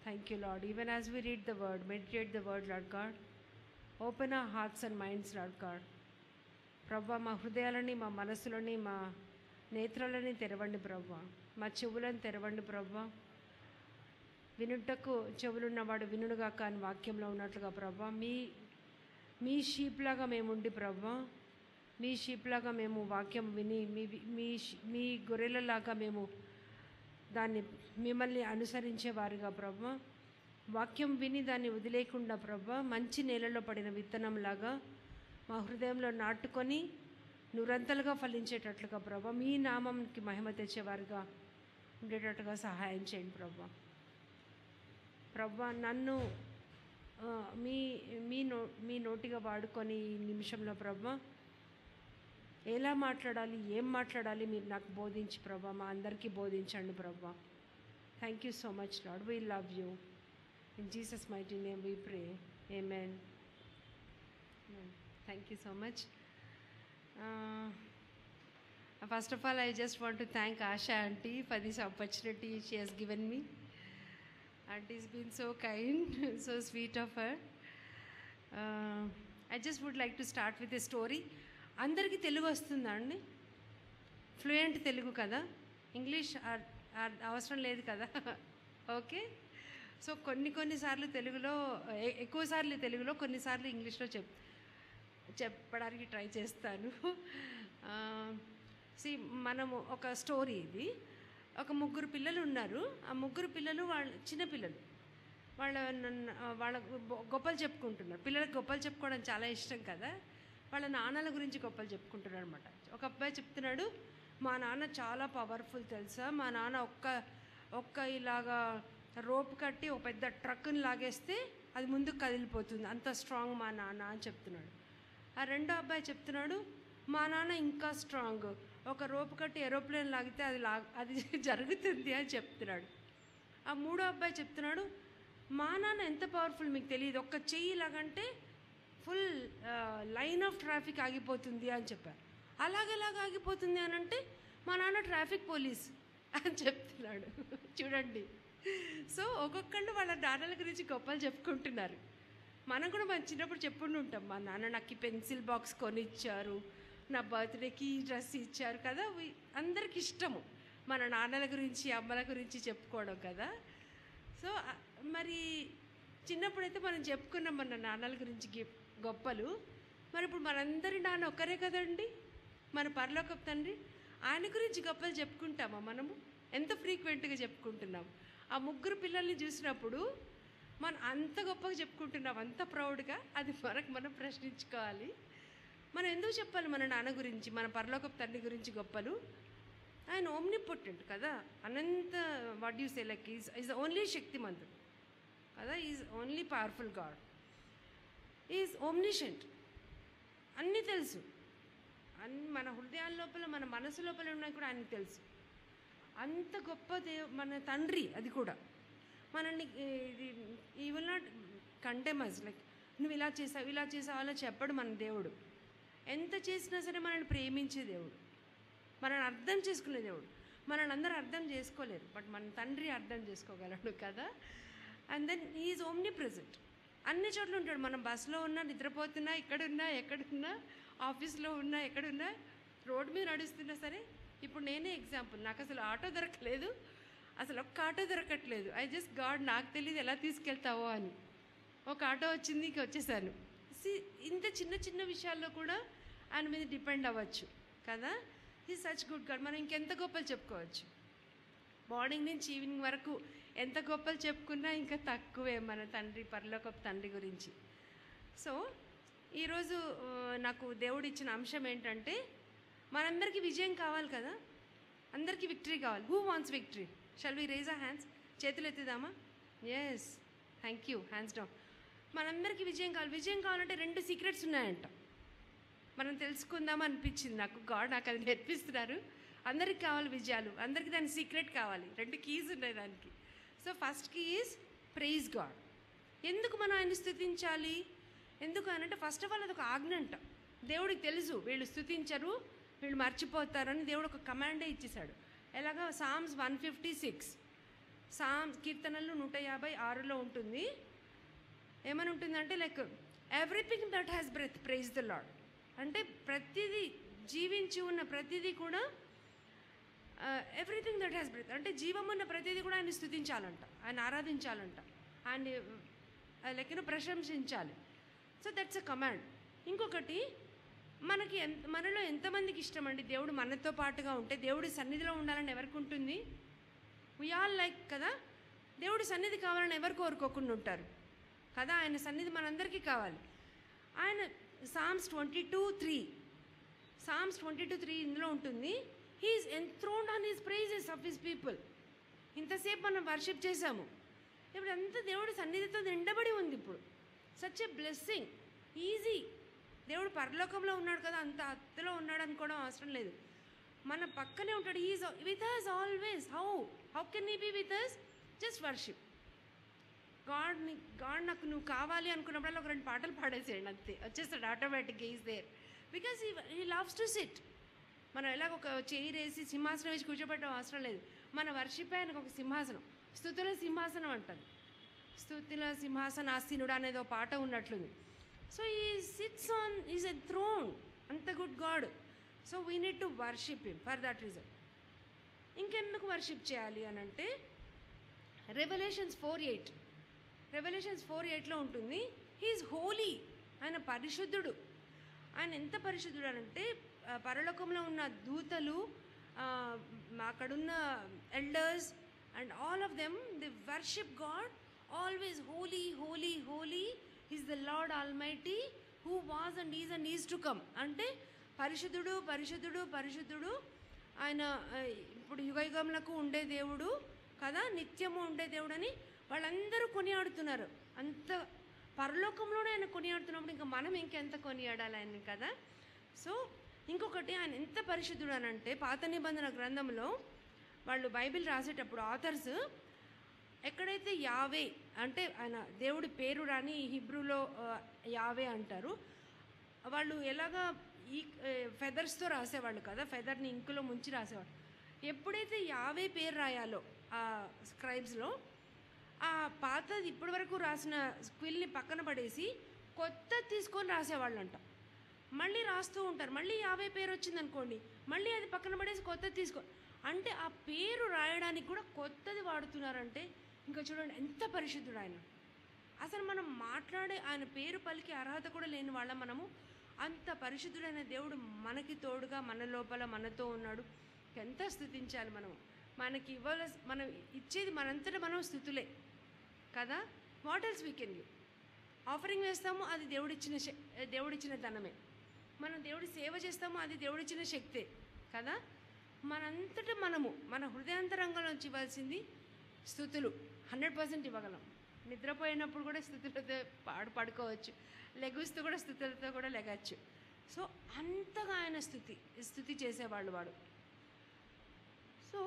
Thank you, Lord. Even as we read the word, meditate the word, Lord God, open our hearts and minds, Lord God. Prabha, మా హృదయాలని, మా మనసులని, మా నేత్రాలని తెరవండి ప్రభా. మా చెవులను తెరవండి ప్రభా. వినుటకు చెవులున్నవాడు వినుడుగాక అని వాక్యంలో ఉన్నట్లుగా ప్రభా, మీ షీప్లాగా మేము ఉండి ప్రభా, మీ షీప్లాగా మేము వాక్యం విని మీ గొర్రెలలాగా మేము దాన్ని మిమ్మల్ని అనుసరించేవారుగా ప్రభా, వాక్యం విని దాన్ని వదిలేకుండా ప్రభా, మంచి నేలలో పడిన విత్తనంలాగా మా హృదయంలో నాటుకొని నురంతలుగా ఫలించేటట్లుగా ప్రభా, మీ నామంకి మహిమ తెచ్చేవారుగా ఉండేటట్టుగా సహాయం చేయండి ప్రభా. ప్రభా, నన్ను మీ నోటిగా వాడుకొని ఈ నిమిషంలో ప్రభా ఎలా మాట్లాడాలి, ఏం మాట్లాడాలి మీరు నాకు బోధించి ప్రభా, మా అందరికీ బోధించండి ప్రభా. Thank you so much lord. We love you. In Jesus mighty name we pray. Amen. Thank you so much. First of all, I just want to thank Asha aunty for this opportunity she has given me. Aunty has been so kind, so sweet of her. I just would like to start with a story. అందరికీ తెలుగు వస్తుందా అండి? Fluent Telugu కదా, English అవసరం లేదు కదా? Okay. So కొన్నిసార్లు తెలుగులో, ఎక్కువసార్లు తెలుగులో, కొన్నిసార్లు ఇంగ్లీష్లో చెప్పడానికి ట్రై చేస్తాను. మనము ఒక స్టోరీ ఇది. ఒక ముగ్గురు పిల్లలు ఉన్నారు. ఆ ముగ్గురు పిల్లలు చిన్నపిల్లలు వాళ్ళ గొప్పలు చెప్పుకుంటున్నారు. పిల్లలకు గొప్పలు చెప్పుకోవడం చాలా ఇష్టం కదా. వాళ్ళ నాన్నల గురించి గొప్పలు చెప్పుకుంటున్నారు అనమాట. ఒక అబ్బాయి చెప్తున్నాడు, మా నాన్న చాలా పవర్ఫుల్ తెలుసా, మా నాన్న ఒక్క ఇలాగా రోప్ కట్టి ఒక పెద్ద ట్రక్ని లాగేస్తే అది ముందుకు కదిలిపోతుంది, అంత స్ట్రాంగ్ మా నాన్న అని చెప్తున్నాడు. ఆ రెండో అబ్బాయి చెప్తున్నాడు, మా నాన్న ఇంకా స్ట్రాంగ్, ఒక రోప్ కట్టి ఏరోప్లేన్ లాగితే అది జరుగుతుంది అని చెప్తున్నాడు. ఆ మూడో అబ్బాయి చెప్తున్నాడు, మా నాన్న ఎంత పవర్ఫుల్ మీకు తెలియదు, ఒక్క చెయ్యి లాగంటే ఫుల్ లైన్ ఆఫ్ ట్రాఫిక్ ఆగిపోతుంది అని చెప్పారు. అలాగెలాగ ఆగిపోతుంది అని అంటే మా నాన్న ట్రాఫిక్ పోలీస్ అని చెప్తున్నాడు. చూడండి. సో ఒక్కొక్కళ్ళు వాళ్ళ నాన్నల గురించి గొప్పలు చెప్పుకుంటున్నారు. మనం కూడా మన చిన్నప్పుడు చెప్పుకుంటూ ఉంటాం, మా నాన్న నాకు ఈ పెన్సిల్ బాక్స్ కొనిచ్చారు, నా బర్త్డేకి ఈ డ్రెస్ ఇచ్చారు కదా. అందరికి ఇష్టము మన నాన్నల గురించి, అమ్మల గురించి చెప్పుకోవడం కదా. సో మరి చిన్నప్పుడైతే మనం చెప్పుకున్నాం మన నాన్నల గురించి గొప్పలు. మరి ఇప్పుడు మనందరి నాన్న ఒక్కరే కదండి, మన పరలోకపు తండ్రి. ఆయన గురించి గొప్పలు చెప్పుకుంటామా మనము? ఎంత ఫ్రీక్వెంట్గా చెప్పుకుంటున్నాం? ఆ ముగ్గురు పిల్లల్ని చూసినప్పుడు మనం అంత గొప్పగా చెప్పుకుంటున్నాం, అంత ప్రౌడ్గా. అది మనం ప్రశ్నించుకోవాలి. మనం ఎందుకు చెప్పాలి మన నాన్న గురించి, మన పరలోకపు తండ్రి గురించి గొప్పలు? ఆయన ఓమ్నిపోటెంట్ కదా, అనంత, what you say, like is only శక్తిమంతుడు కదా, is only powerful God, is omniscient. అన్నీ తెలుసు, మన హృదయాల లోపల, మన మనసు లోపల ఉన్నాయి కూడా ఆయనకు తెలుసు. అంత గొప్ప మన తండ్రి. అది కూడా మనల్ని ఈ will not condemn us, like నువ్వు ఇలా చేసావు అలా చెప్పడు మన దేవుడు. ఎంత చేసినా సరే మనల్ని ప్రేమించే దేవుడు, మనల్ని అర్థం చేసుకునే దేవుడు. మనల్ని అందరూ అర్థం చేసుకోలేరు, బట్ మన తండ్రి అర్థం చేసుకోగలడు కదా. And then is omnipresent. అన్ని చోట్ల ఉంటాడు. మనం బస్సులో ఉన్నా, నిద్రపోతున్నా, ఎక్కడున్నా, ఆఫీస్లో ఉన్నా, ఎక్కడున్నా, రోడ్ మీద నడుస్తున్నా సరే. ఇప్పుడు నేనే ఎగ్జాంపుల్, నాకు అసలు ఆటో దొరకలేదు, అసలు ఒక్క ఆటో దొరకట్లేదు. ఐ జస్ట్ గాడ్, నాకు తెలియదు ఎలా తీసుకెళ్తావో అని. ఒక ఆటో వచ్చింది, ఇంక వచ్చేసాను. ఇంత చిన్న విషయాల్లో కూడా ఆయన మీద డిపెండ్ అవ్వచ్చు కదా. ఈ సచ్ గుడ్ గాడ్. మనం ఇంకెంత గొప్పలు చెప్పుకోవచ్చు. మార్నింగ్ నుంచి ఈవినింగ్ వరకు ఎంత గొప్పలు చెప్పుకున్నా ఇంకా తక్కువే మన తండ్రి, పరలోకపు తండ్రి గురించి. సో ఈరోజు నాకు దేవుడు ఇచ్చిన అంశం ఏంటంటే, మనందరికీ విజయం కావాలి కదా, అందరికీ విక్టరీ కావాలి. Who wants victory? Shall we raise our hands? చేతులు ఎత్తుదామా? Yes, thank you, hands down. మనందరికీ విజయం కావాలి. విజయం కావాలంటే 2 సీక్రెట్స్ ఉన్నాయంట. మనం తెలుసుకుందామా అనిపించింది నాకు. గాడ్ నాకు అది నేర్పిస్తున్నారు. అందరికి కావాలి విజయాలు, అందరికీ దాని సీక్రెట్ కావాలి. 2 కీస్ ఉన్నాయి దానికి. So first key is praise God. ఎందుకు మనం ఆయన స్తుతించాలి? ఎందుకు అని అంటే ఫస్ట్ ఆఫ్ ఆల్ అదొక ఆజ్ఞ అంట. దేవుడికి తెలుసు వీళ్ళు స్తుతించరు, వీళ్ళు మర్చిపోతారని దేవుడు ఒక కమాండే ఇచ్చేశాడు. ఎలాగా? సామ్స్ 156, కీర్తనలు 156లో ఉంటుంది. ఏమని ఉంటుందంటే like everything that has breath praise the Lord. అంటే ప్రతిదీ, జీవించి ఉన్న ప్రతిదీ కూడా, ఎవ్రీథింగ్ దట్ హ్యాస్ బ్రెత్ అంటే జీవమున్న ప్రతిదీ కూడా ఆయన స్తుతించాలంట, ఆయన ఆరాధించాలంట, ఆయన లెక్కను ప్రశంసించాలి. So that's a command. ఇంకొకటి, మనలో ఎంతమందికి ఇష్టం అండి దేవుడు మనతో పాటుగా ఉంటే? దేవుడి సన్నిధిలో ఉండాలని ఎవరికి ఉంటుంది? వి ఆల్ లైక్ కదా. దేవుడి సన్నిధి కావాలని ఎవరు కోరుకోకుండా ఉంటారు కదా. ఆయన సన్నిధి మనందరికీ కావాలి. ఆయన సామ్స్ 22:3 ఇందులో ఉంటుంది. He is enthroned on his praises of his people. ఇంతసేపు మనం వర్షిప్ చేశాము, ఇప్పుడు అంతా దేవుడి సన్నిధితో నిండబడి ఉంది. ఇప్పుడు సచ్ ఎ బ్లెస్సింగ్, ఈజీ. దేవుడు పరలోకంలో ఉన్నాడు కదా, అంత అత్తలో ఉన్నాడు అనుకోవడం అవసరం లేదు, మన పక్కనే ఉంటాడు. He's with us always. How can he be with us? Just worship God. నాకు నువ్వు కావాలి అనుకున్నప్పుడల్లా ఒక 2 పాటలు పాడేసేయండి, అంతే, వచ్చేస్తాడు ఆటోమేటిక్గా. Is there because he loves to sit. మనం ఎలాగ ఒక చైర్ వేసి సింహాసనం వేసి కూర్చోబెట్టడం అవసరం లేదు. మన వర్షిప్ ఆయనకు ఒక సింహాసనం, స్తుతుల సింహాసనం అంటారు. స్తుతుల సింహాసనాసీనుడు అనేది ఒక పాట ఉన్నట్లుంది. So he sits on, is a throne, అంత good God. So we need to worship him for that reason. ఇంకెందుకు వర్షిప్ చేయాలి అని అంటే రెవల్యూషన్స్ 4:8లో ఉంటుంది. హీఈస్ హోలీ, ఆయన పరిశుద్ధుడు. ఆయన ఎంత పరిశుద్ధుడు అంటే పరలోకంలో ఉన్న దూతలు, అక్కడున్న elders and all of them the worship God always. Holy holy holy is the Lord almighty who was and is to come. అంటే పరిశుద్ధుడు పరిశుద్ధుడు పరిశుద్ధుడు ఆయన, ఇప్పుడు యుగయుగములకు ఉండే దేవుడు కదా, నిత్యము ఉండే దేవుడు అని వాళ్ళందరూ కొనియాడుతున్నారు. అంత పరలోకంలోనే ఆయన కొనియాడుతున్నప్పుడు ఇంకా మనం ఇంకెంత కొనియాడాలి ఆయన కదా. సో ఇంకొకటి, ఆయన ఎంత పరిశుద్ధుడు అని అంటే పాత నిబంధన గ్రంథంలో వాళ్ళు బైబిల్ రాసేటప్పుడు ఆథర్స్ ఎక్కడైతే యావే అంటే ఆయన దేవుడి పేరు రాని హిబ్రూలో యావే అంటారు, వాళ్ళు ఎలాగా ఈ ఫెదర్స్తో రాసేవాళ్ళు కదా, ఫెదర్ని ఇంకులో ముంచి రాసేవాళ్ళు. ఎప్పుడైతే యావే పేరు రాయాలో ఆ స్క్రైబ్స్లో, ఆ పాతది ఇప్పటి వరకు రాసిన స్క్విల్ని పక్కన పడేసి కొత్త తీసుకొని రాసేవాళ్ళంట. మళ్ళీ రాస్తూ ఉంటారు, మళ్ళీ యావే పేరు వచ్చిందనుకోండి, మళ్ళీ అది పక్కన పడేసి కొత్తది తీసుకో, అంటే ఆ పేరు రాయడానికి కూడా కొత్తది వాడుతున్నారంటే ఇంకా చూడండి ఎంత పరిశుద్ధుడు ఆయన. అసలు మనం మాట్లాడే ఆయన పేరు పలికి అర్హత కూడా లేని వాళ్ళ మనము. అంత పరిశుద్ధుడైన దేవుడు మనకి తోడుగా మన లోపల మనతో ఉన్నాడు. ఎంత స్తుతించాలి మనం. మనకి మనం ఇచ్చేది మనంతటా మనం స్తుతులే కదా. What else we can give? Offering వేస్తాము, అది దేవుడిచ్చిన ధనమే. మనం దేవుడి సేవ చేస్తాము, అది దేవుడిచ్చిన శక్తే కదా. మనంతటా మనము మన హృదయాంతరంగంలోంచి ఇవ్వాల్సింది స్తుతులు 100% ఇవ్వగలం. నిద్రపోయినప్పుడు కూడా స్తుతులతో పడుకోవచ్చు, లెగుస్తూ కూడా స్తుతులతో కూడా లెగచ్చు. సో అంతగా ఆయన స్తుతి చేసేవాళ్ళు వాడు. సో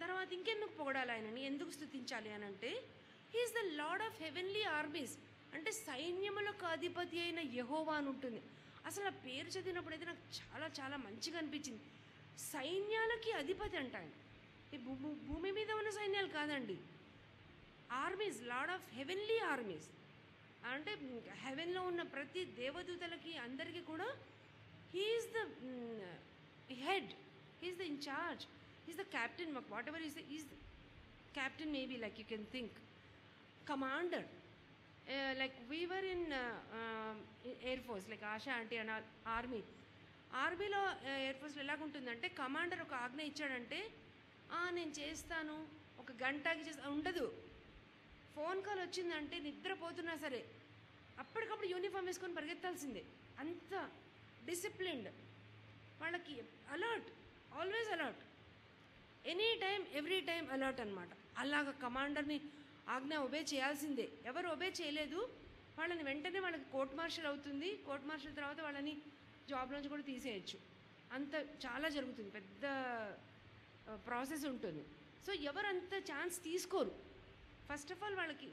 తర్వాత ఇంకెందుకు పొగడాలి ఆయనని, ఎందుకు స్తుతించాలి అని అంటే he's the Lord of heavenly armies. అంటే సైన్యములకు అధిపతి అయిన యెహోవా అని ఉంటుంది. అసలు ఆ పేరు చదివినప్పుడైతే నాకు చాలా చాలా మంచిగా అనిపించింది. సైన్యాలకి అధిపతి అంట ఆయన. ఈ భూమి మీద ఉన్న సైన్యాలు కాదండి, armies, Lord of heavenly armies. అంటే హెవెన్లో ఉన్న ప్రతి దేవదూతలకి అందరికీ కూడా he's the head, he's the incharge, he's the captain. Whatever is captain maybe, like you can think, commander, like we were in air force, like Asha auntie and ఆర్మీలో air ఫోర్స్లో ఎలాగుంటుందంటే commander ఒక ఆజ్ఞ ఇచ్చాడంటే నేను చేస్తాను, ఒక గంటకి చేస్తా ఉండదు. ఫోన్ కాల్ వచ్చిందంటే నిద్రపోతున్నా సరే అప్పటికప్పుడు యూనిఫామ్ వేసుకొని పరిగెత్తాల్సిందే, అంత డిసిప్లిన్డ్. వాళ్ళకి alert, always alert, any time every time alert అనమాట. అలాగ కమాండర్ని ఆజ్ఞ ఒబే చేయాల్సిందే. ఎవరు ఒబే చేయలేదు వాళ్ళని వెంటనే వాళ్ళకి కోర్ట్ మార్షల్ అవుతుంది. కోర్ట్ మార్షల్ తర్వాత వాళ్ళని జాబ్ నుంచి కూడా తీసేయచ్చు. అంత చాలా జరుగుతుంది, పెద్ద ప్రాసెస్ ఉంటుంది. సో ఎవరు అంత ఛాన్స్ తీసుకోరు. ఫస్ట్ ఆఫ్ ఆల్ వాళ్ళకి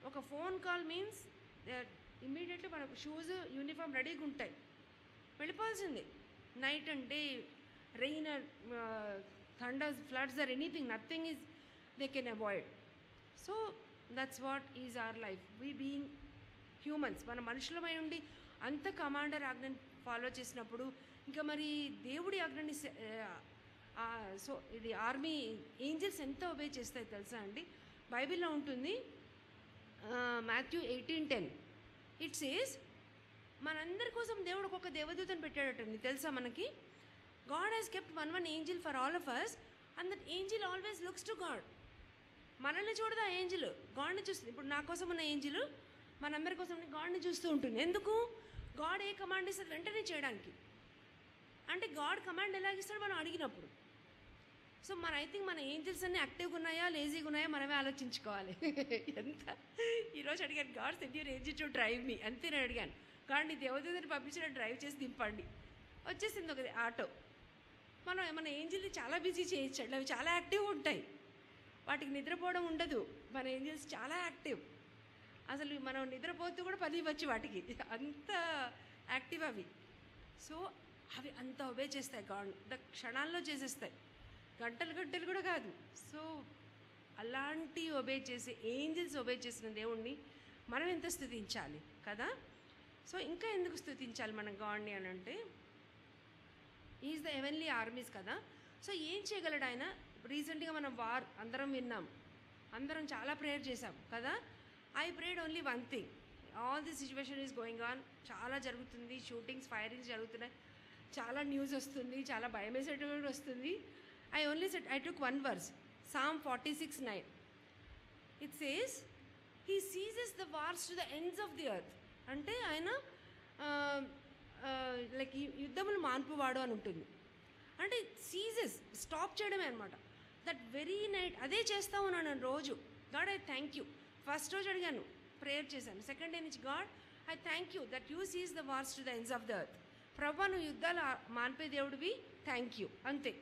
ఒక ఫోన్ కాల్ మీన్స్ ఇమ్మీడియట్లీ మనకు షూస్ యూనిఫామ్ రెడీగా ఉంటాయి, వెళ్ళిపోవాల్సిందే. Night and day, rain, thunders, floods or anything, nothing is they can avoid. So that's what is our life. We being humans, మన మనుషులమై ఉండి అంత కమాండర్ ఆజ్ఞని ఫాలో చేసినప్పుడు ఇంకా మరి దేవుడి ఆజ్ఞని సో ఇది ఆర్మీ ఏంజల్స్ ఎంత ఒబే చేస్తాయి తెలుసా అండి? బైబిల్లో ఉంటుంది, మాథ్యూ 18:10 ఇట్ సేస్, మనందరి కోసం దేవుడు ఒక్కొక్క దేవదూతను పెట్టాడటండి తెలుసా మనకి. God has kept one angel for all of us and that angel always looks to God. మనల్ని చూడదు ఆ ఏంజిల్, గాడ్ని చూస్తుంది. ఇప్పుడు నా కోసం ఉన్న ఏంజిల్ మనందరి కోసం గాడ్ని చూస్తూ ఉంటుంది. ఎందుకు? గాడ్ ఏ కమాండ్ ఇస్తుంది వెంటనే చేయడానికి. అంటే గాడ్ కమాండ్ ఎలాగిస్తాడు మనం అడిగినప్పుడు. సో ఐ థింక్ మన ఏంజిల్స్ అన్నీ యాక్టివ్గా ఉన్నాయా లేజీగా ఉన్నాయా మనమే ఆలోచించుకోవాలి. ఎంత ఈరోజు అడిగాను, God send your angel to drive me, అంతే నేను అడిగాను. గాడ్ నీ దేవదూతని పంపించిన డ్రైవ్ చేసి దింపండి, వచ్చేసింది ఒక ఆటో. మన ఏంజిల్ని చాలా బిజీ చేయించండి, అవి చాలా యాక్టివ్గా ఉంటాయి, వాటికి నిద్రపోవడం ఉండదు. మన ఏంజిల్స్ చాలా యాక్టివ్, అసలు మనం నిద్రపోతూ కూడా పని ఇవ్వచ్చు వాటికి, అంత యాక్టివ్ అవి. సో అవి అంత ఒబే చేస్తాయి, గాడ్ క్షణాల్లో చేసేస్తాయి, గంటలు గంటలు కూడా కాదు. సో అలాంటి ఒబే చేసి ఏంజిల్స్ ఒబే చేసిన దేవుణ్ణి మనం ఎంత స్తుతించాలి కదా. సో ఇంకా ఎందుకు స్తుతించాలి మనం గాడ్ని అని అంటే, ఈజ్ ద హెవెన్లీ ఆర్మీస్ కదా. సో ఏం చేయగలడు ఆయన? రీసెంట్గా మనం వార్ అందరం విన్నాం, అందరం చాలా ప్రేయర్ చేసాం కదా. I prayed only one thing, all the situation is going on, చాలా జరుగుతుంది, షూటింగ్స్, ఫైరింగ్స్ జరుగుతున్నాయి, చాలా న్యూస్ వస్తుంది, చాలా భయం వేసేటప్పుడు వస్తుంది. I only said, I took one verse, Psalm 46:9. It says, He seizes the wars to the ends of the earth. అంటే ఆయన లైక్ యుద్ధములు మాన్పువాడు అని ఉంటుంది. అంటే సీజెస్, స్టాప్ చేయడమే అనమాట. దట్ వెరీ నైట్ అదే చేస్తా ఉన్నాను నేను రోజు. God I thank you. First రోజు అడిగాను, ప్రేయర్ చేశాను. సెకండ్ డే నుంచి, God I thank you that you cease the wars to the ends of the earth. ప్రభా నువ్వు యుద్ధాలు మాన్పే దేవుడివి, థ్యాంక్ యూ, అంతే.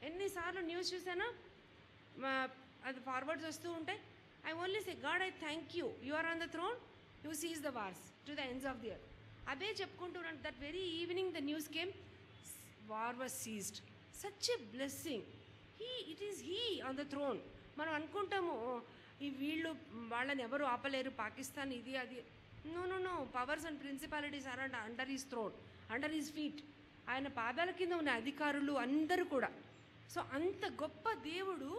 ఎన్నిసార్లు న్యూస్ చూసానా, అది ఫార్వర్డ్స్ వస్తూ ఉంటాయి. I only say, God I thank you, you are on the throne, you cease the wars to the ends of the earth. అదే చెప్పుకుంటున్నాను. That very evening the news came, war was ceased. Such a blessing. It is he on the throne. మనం అనుకుంటాము ఈ వీళ్ళు వాళ్ళని ఎవరు ఆపలేరు, పాకిస్తాన్ ఇది అది. No no no, powers and principalities are under his throne, under his feet. ఆయన పాదాల కింద ఉన్న అధికారులు అందరూ కూడా. సో అంత గొప్ప దేవుడు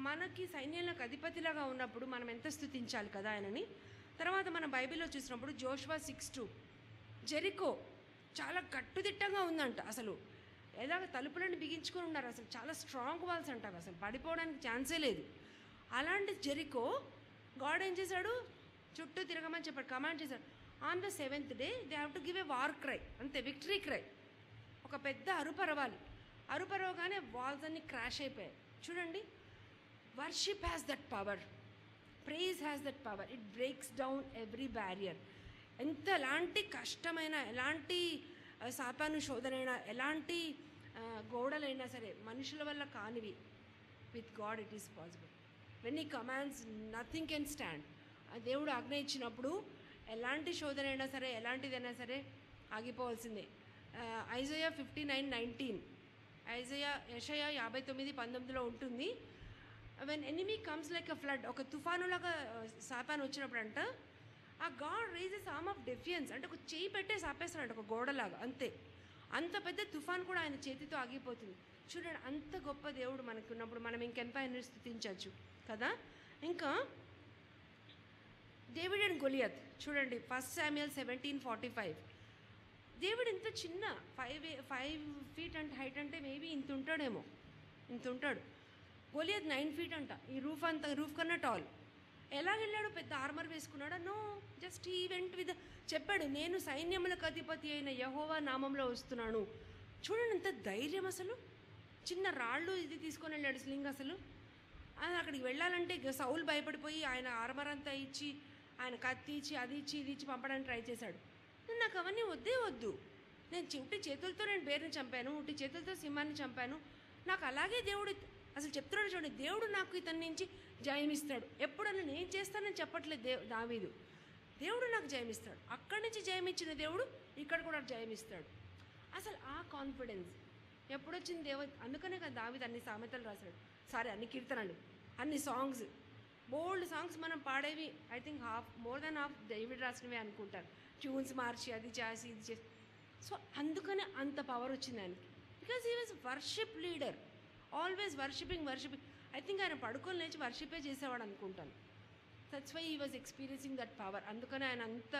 మనకి సైన్యాలకు అధిపతిలాగా ఉన్నప్పుడు మనం ఎంత స్తుతించాలి కదా ఆయనని. తర్వాత మన బైబిల్లో చూసినప్పుడు జోషువా 6:2, జెరికో చాలా కట్టుదిట్టంగా ఉందంట. అసలు ఎలాగ తలుపులను బిగించుకొని ఉన్నారు, అసలు చాలా స్ట్రాంగ్ వాల్స్ అంటారు, అసలు పడిపోవడానికి ఛాన్సే లేదు. అలాంటి జెరికో గాడ్ ఏం చేశాడు, చుట్టూ తిరగమని చెప్పాడు, కమాండ్ చేశాడు. On the 7th day they have to give a war cry, అంతే, విక్టరీ క్రై. ఒక పెద్ద అరుపరవాలి. అరుపరవగానే వాల్స్ అన్ని క్రాష్ అయిపోయాయి. చూడండి, worship has that power, praise has that power, it breaks down every barrier. ఎలాంటి కష్టమైన, ఎలాంటి సాతాను శోధనైనా, ఎలాంటి గోడలైనా సరే మనుషుల వల్ల కానివి, with God it is possible. When ఈ కమాండ్స్ నథింగ్ కెన్ స్టాండ్. దేవుడు ఆజ్ఞ ఇచ్చినప్పుడు ఎలాంటి శోధనైనా సరే, ఎలాంటిదైనా సరే ఆగిపోవాల్సిందే. ఐజయా 59:19, యెషయా 59:19 ఉంటుంది. When enemy comes like a flood, ఒక తుఫానులాగా సాతాను వచ్చినప్పుడు అంట, ఆ గాడ్ రైజెస్ ఆర్మ్ ఆఫ్ డెఫియన్స్, అంటే ఒక చేయి పెట్టేసి ఆపేస్తాడంట, ఒక గోడలాగా, అంతే. అంత పెద్ద తుఫాన్ కూడా ఆయన చేతితో ఆగిపోతుంది. చూడండి, అంత గొప్ప దేవుడు మనకు ఉన్నప్పుడు మనం ఇంకెంత ఆయన స్థుతించవచ్చు కదా. ఇంకా డేవిడ్ అండ్ గొలియత్ చూడండి, 1 Samuel 17:45. దేవుడు ఇంత చిన్న 5 feet అంటే హైట్, అంటే మేబీ ఇంత ఉంటాడేమో, ఇంత ఉంటాడు. గొలియత్ 9 feet అంట, ఈ రూఫ్ కన్నా టాల్. ఎలా వెళ్ళాడు? పెద్ద ఆర్మర్ వేసుకున్నాడా? నో, జస్ట్ ఈ వెంట్ విత్, చెప్పాడు, నేను సైన్యములకు అధిపతి అయిన యెహోవా నామంలో వస్తున్నాను, చూడండి ఎంత ధైర్యం అసలు. చిన్న రాళ్ళు ఇది తీసుకొని వెళ్ళాడు స్లింగ్. అసలు ఆయన అక్కడికి వెళ్ళాలంటే సౌలు భయపడిపోయి ఆయన ఆర్మర్ అంతా ఇచ్చి, ఆయన కత్తి ఇచ్చి, అది ఇచ్చి, ఇది ఇచ్చి పంపడానికి ట్రై చేశాడు. నాకు అవన్నీ వద్దు. నేను ఉట్టి చేతులతో నేను బేరుని చంపాను, ఉట్టి చేతులతో సింహాన్ని చంపాను. నాకు అలాగే దేవుడు అసలు చెప్తున్నాడు చూడండి, దేవుడు నాకు ఇతని నుంచి జయమిస్తాడు. ఎప్పుడన్నా నేను చేస్తానని చెప్పట్లేదు దావీదు, దేవుడు నాకు జయమిస్తాడు. అక్కడి నుంచి జయమిచ్చిన దేవుడు ఇక్కడ కూడా జయమిస్తాడు. అసలు ఆ కాన్ఫిడెన్స్ ఎప్పుడొచ్చింది అందుకనే కదా దావీదు అన్ని సామెతలు రాశాడు. అన్ని కీర్తనలు, అన్ని సాంగ్స్, బోల్డ్ సాంగ్స్ మనం పాడేవి I think more than half David రాసినవే అనుకుంటాను. ట్యూన్స్ మార్చి అది చేసి ఇది చేసి. సో అందుకనే అంత పవర్ వచ్చింది ఆయనకి. Because he was worship leader, always worshipping. I think ఆయన పడుకొని లేచి వర్షిపే చేసేవాడు అనుకుంటాను. That's why he was experiencing that power. అందుకనే ఆయన అంత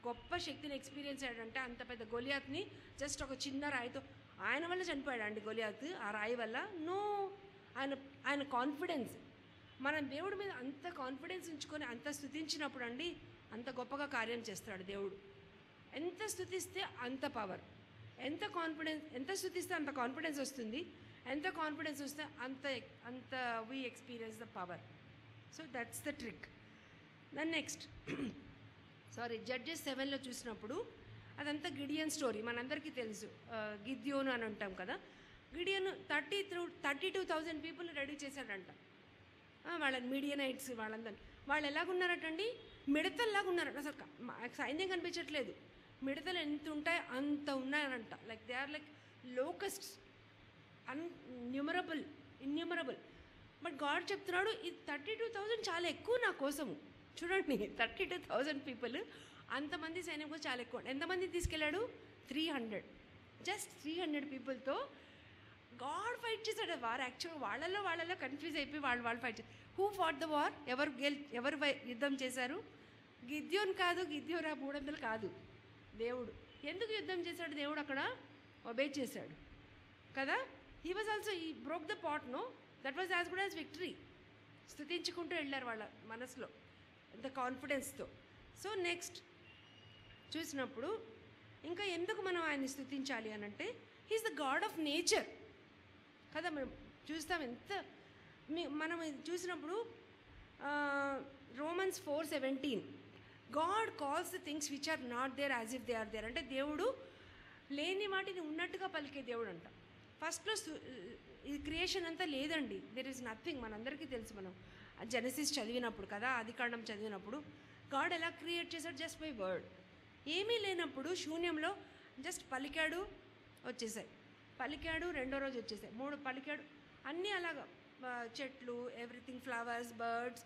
గొప్ప శక్తిని ఎక్స్పీరియన్స్ అయ్యాడంటే, అంత పెద్ద గొలియాత్ని జస్ట్ ఒక చిన్న రాయితో, ఆయన వల్ల చనిపోయాడు అండి గొలియాత్ ఆ రాయి వల్ల? నో, ఆయన కాన్ఫిడెన్స్. మనం దేవుడి మీద అంత కాన్ఫిడెన్స్ ఉంచుకొని అంత స్తుతించినప్పుడు అండి అంత గొప్పగా కార్యం చేస్తాడు దేవుడు. ఎంత స్తుతిస్తే అంత పవర్, ఎంత స్తుతిస్తే అంత కాన్ఫిడెన్స్ వస్తుంది, ఎంత కాన్ఫిడెన్స్ వస్తే అంత we experience the power. So that's the trick. Then next judges 7లో చూసినప్పుడు అదంతా గిడియన్ స్టోరీ మనందరికీ తెలుసు. గిద్యోను అని అంటాం కదా. గిడియను 32,000 పీపుల్ రెడీ చేశాడంట. వాళ్ళని మీడియనైట్స్ వాళ్ళందరినీ. వాళ్ళు ఎలాగున్నారటండి, మిడతల్లాగా ఉన్నారట. అసలు సైన్యం కనిపించట్లేదు. మిడతలు ఎంత ఉంటాయో అంత ఉన్నారంట. Like they are like locusts, innumerable. But God చెప్తున్నాడు, ఈ 32,000 చాలా ఎక్కువ నా కోసము. చూడండి, 32,000 పీపుల్, అంతమంది సైన్యం కోసం చాలా ఎక్కువ. ఎంతమంది తీసుకెళ్ళాడు? 300. జస్ట్ 300 పీపుల్తో గాడ్ ఫైట్ చేశాడు వార్. యాక్చువల్గా వాళ్ళలో కన్ఫ్యూజ్ అయిపోయి వాళ్ళు ఫైట్ చేశారు. Who fought the war? ఎవరు యుద్ధం చేశారు? గిద్యోన్ కాదు, గిద్యోన్ 300 కాదు, దేవుడు. ఎందుకు యుద్ధం చేశాడు దేవుడు? అక్కడ ఒబే చేశాడు కదా. He was also he broke the pot. No, that was as good as victory. స్తుతించుకుంటూ వెళ్ళారు వాళ్ళ మనసులో ఎంత కాన్ఫిడెన్స్తో. సో నెక్స్ట్ చూసినప్పుడు ఇంకా ఎందుకు మనం ఆయన్ని స్తుతించాలి అని అంటే, he's the God of nature కదా. మనం చూస్తాం మనం చూసినప్పుడు Romans 4:17 God calls the things which are not there as if they are there. అంటే దేవుడు లేని వాటిని ఉన్నట్టుగా పలికే దేవుడు అంట. ఫస్ట్లో ఈ క్రియేషన్ అంతా లేదండి, దెర్ ఈజ్ నథింగ్. మనందరికీ తెలుసు, మనం జెనసిస్ చదివినప్పుడు కదా, ఆదికాండం చదివినప్పుడు గాడ్ ఎలా క్రియేట్ చేశాడు? Just by word. ఏమీ లేనప్పుడు శూన్యంలో జస్ట్ పలికాడు, వచ్చేసాయి. పలికాడు, రెండో రోజు వచ్చేసాయి. 3 పలికాడు, అన్నీ అలాగా. చెట్లు, everything, flowers, birds,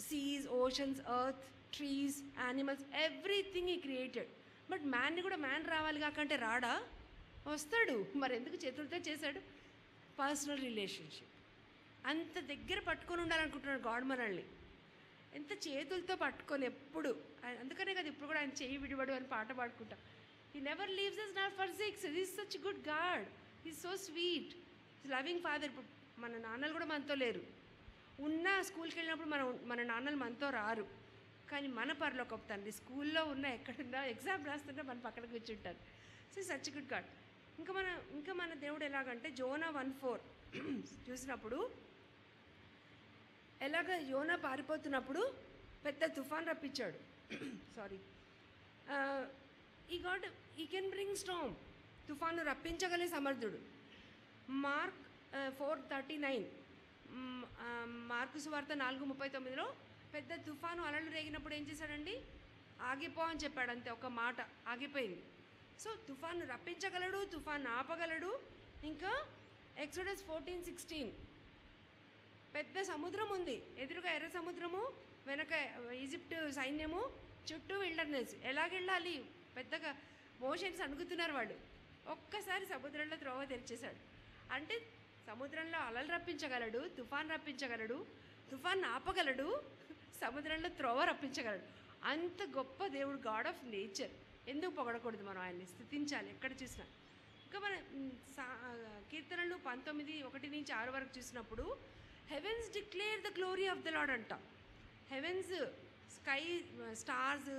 seas, oceans, earth, trees, animals, everything ఈ క్రియేటెడ్. బట్ మ్యాన్ని కూడా మ్యాన్ రావాలి కాకంటే రాడా? వస్తాడు. మరి ఎందుకు చేతులతో చేశాడు? Personal relationship. అంత దగ్గర పట్టుకొని ఉండాలనుకుంటున్నాడు గాడ్ మనల్ని, ఎంత చేతులతో పట్టుకొని ఎప్పుడు. అందుకనే కదా ఇప్పుడు కూడా ఆయన చెయ్యి విడివడు అని పాట పాడుకుంటాం. He never leaves us not forsakes. He is such good God, he is so sweet, he loving father. ఇప్పుడు మన నాన్నలు కూడా మనతో లేరు. ఉన్న స్కూల్కి వెళ్ళినప్పుడు మన నాన్నలు మనతో రారు, కానీ మన పరలోకపు తండ్రి స్కూల్లో ఉన్న ఎక్కడున్నా ఎగ్జామ్ రాస్తుంటే మన పక్కన కూర్చుంటారు. So such good God. ఇంకా మన దేవుడు ఎలాగంటే జోనా 1:4 చూసినప్పుడు ఎలాగ యోనా పారిపోతున్నప్పుడు పెద్ద తుఫాన్ రప్పించాడు. ఈ కెన్ బ్రింగ్ స్టార్మ్. తుఫాను రప్పించగలే సమర్థుడు. మార్క్ 4:39 మార్కు సువార్త 4:39లో పెద్ద తుఫాను అలలు రేగినప్పుడు ఏం చేశాడండి? ఆగిపో అని చెప్పాడు, అంతే, ఒక మాట, ఆగిపోయింది. సో తుఫాను రప్పించగలడు, తుఫాను ఆపగలడు. ఇంకా ఎక్సోడస్ 14:16 పెద్ద సముద్రం ఉంది, ఎదురుగా ఎర్ర సముద్రము, వెనక ఈజిప్ట్ సైన్యము, చుట్టూ విల్డర్నెస్. ఎలాగెళ్ళాలి? పెద్దగా మోషన్స్ అణుగుతున్నారు వాళ్ళు. ఒక్కసారి సముద్రంలో త్రోవ తెరిచేశాడు. అంటే సముద్రంలో అలలు రప్పించగలడు, తుఫాన్ రప్పించగలడు, తుఫాన్ ఆపగలడు, సముద్రంలో త్రోవ రప్పించగలడు. అంత గొప్ప దేవుడు, గాడ్ ఆఫ్ నేచర్. ఎందుకు పొగడకూడదు? మనం ఆయన్ని స్థుతించాలి ఎక్కడ చూసినా. ఇంకా మన కీర్తనలు 19:1-6 వరకు చూసినప్పుడు heavens declare the glory of the Lord అంట. హెవెన్స్, స్కై, స్టార్స్,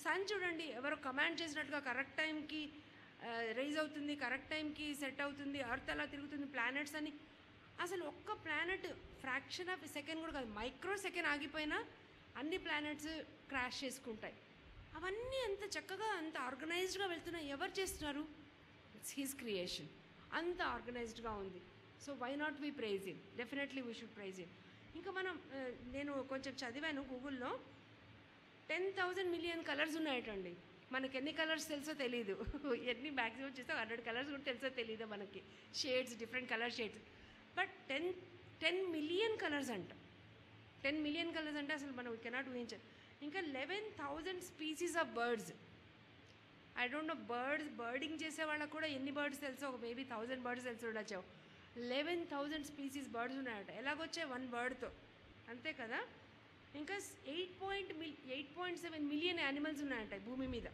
సన్ చూడండి ఎవరో కమాండ్ చేసినట్టుగా కరెక్ట్ టైంకి రైజ్ అవుతుంది, కరెక్ట్ టైంకి సెట్ అవుతుంది, అర్త్ అలా తిరుగుతుంది, ప్లానెట్స్ అని. అసలు ఒక్క ప్లానెట్ ఫ్రాక్షన్ ఆఫ్ సెకండ్ కూడా కాదు, మైక్రో సెకండ్ ఆగిపోయినా అన్ని ప్లానెట్స్ క్రాష్ చేసుకుంటాయి. అవన్నీ అంత చక్కగా అంత ఆర్గనైజ్డ్గా వెళ్తున్నాయి. ఎవరు చేస్తున్నారు? It's his creation. అంత ఆర్గనైజ్డ్గా ఉంది. So why not we praise him? Definitely we should praise him. ఇంకా మనం నేను కొంచెం చదివాను గూగుల్లో, 10,000 మిలియన్ కలర్స్ ఉన్నాయటండి. మనకి ఎన్ని కలర్స్ తెలుసో తెలీదు. ఎన్ని మ్యాక్సిమం చేస్తే 100 కలర్స్ కూడా తెలుసో తెలీదు మనకి, shades, different colour shades. But 10 million colours అంట. 10 మిలియన్ కలర్స్ అంటే అసలు మనం కెనాట్ ఊహించాలి. ఇంకా 11,000 species of birds. I don't no, birding చేసే వాళ్ళకు కూడా ఎన్ని బర్డ్స్ తెలుసో, ఒక మేబీ 1000 బర్డ్స్ తెలిసి ఉండొచ్చు. 11,000 స్పీసీస్ బర్డ్స్ ఉన్నాయట. ఎలాగొచ్చాయి? 1 బర్డ్తో, అంతే కదా. ఇంకా 8.7 మిలియన్ యానిమల్స్ ఉన్నాయంట భూమి మీద.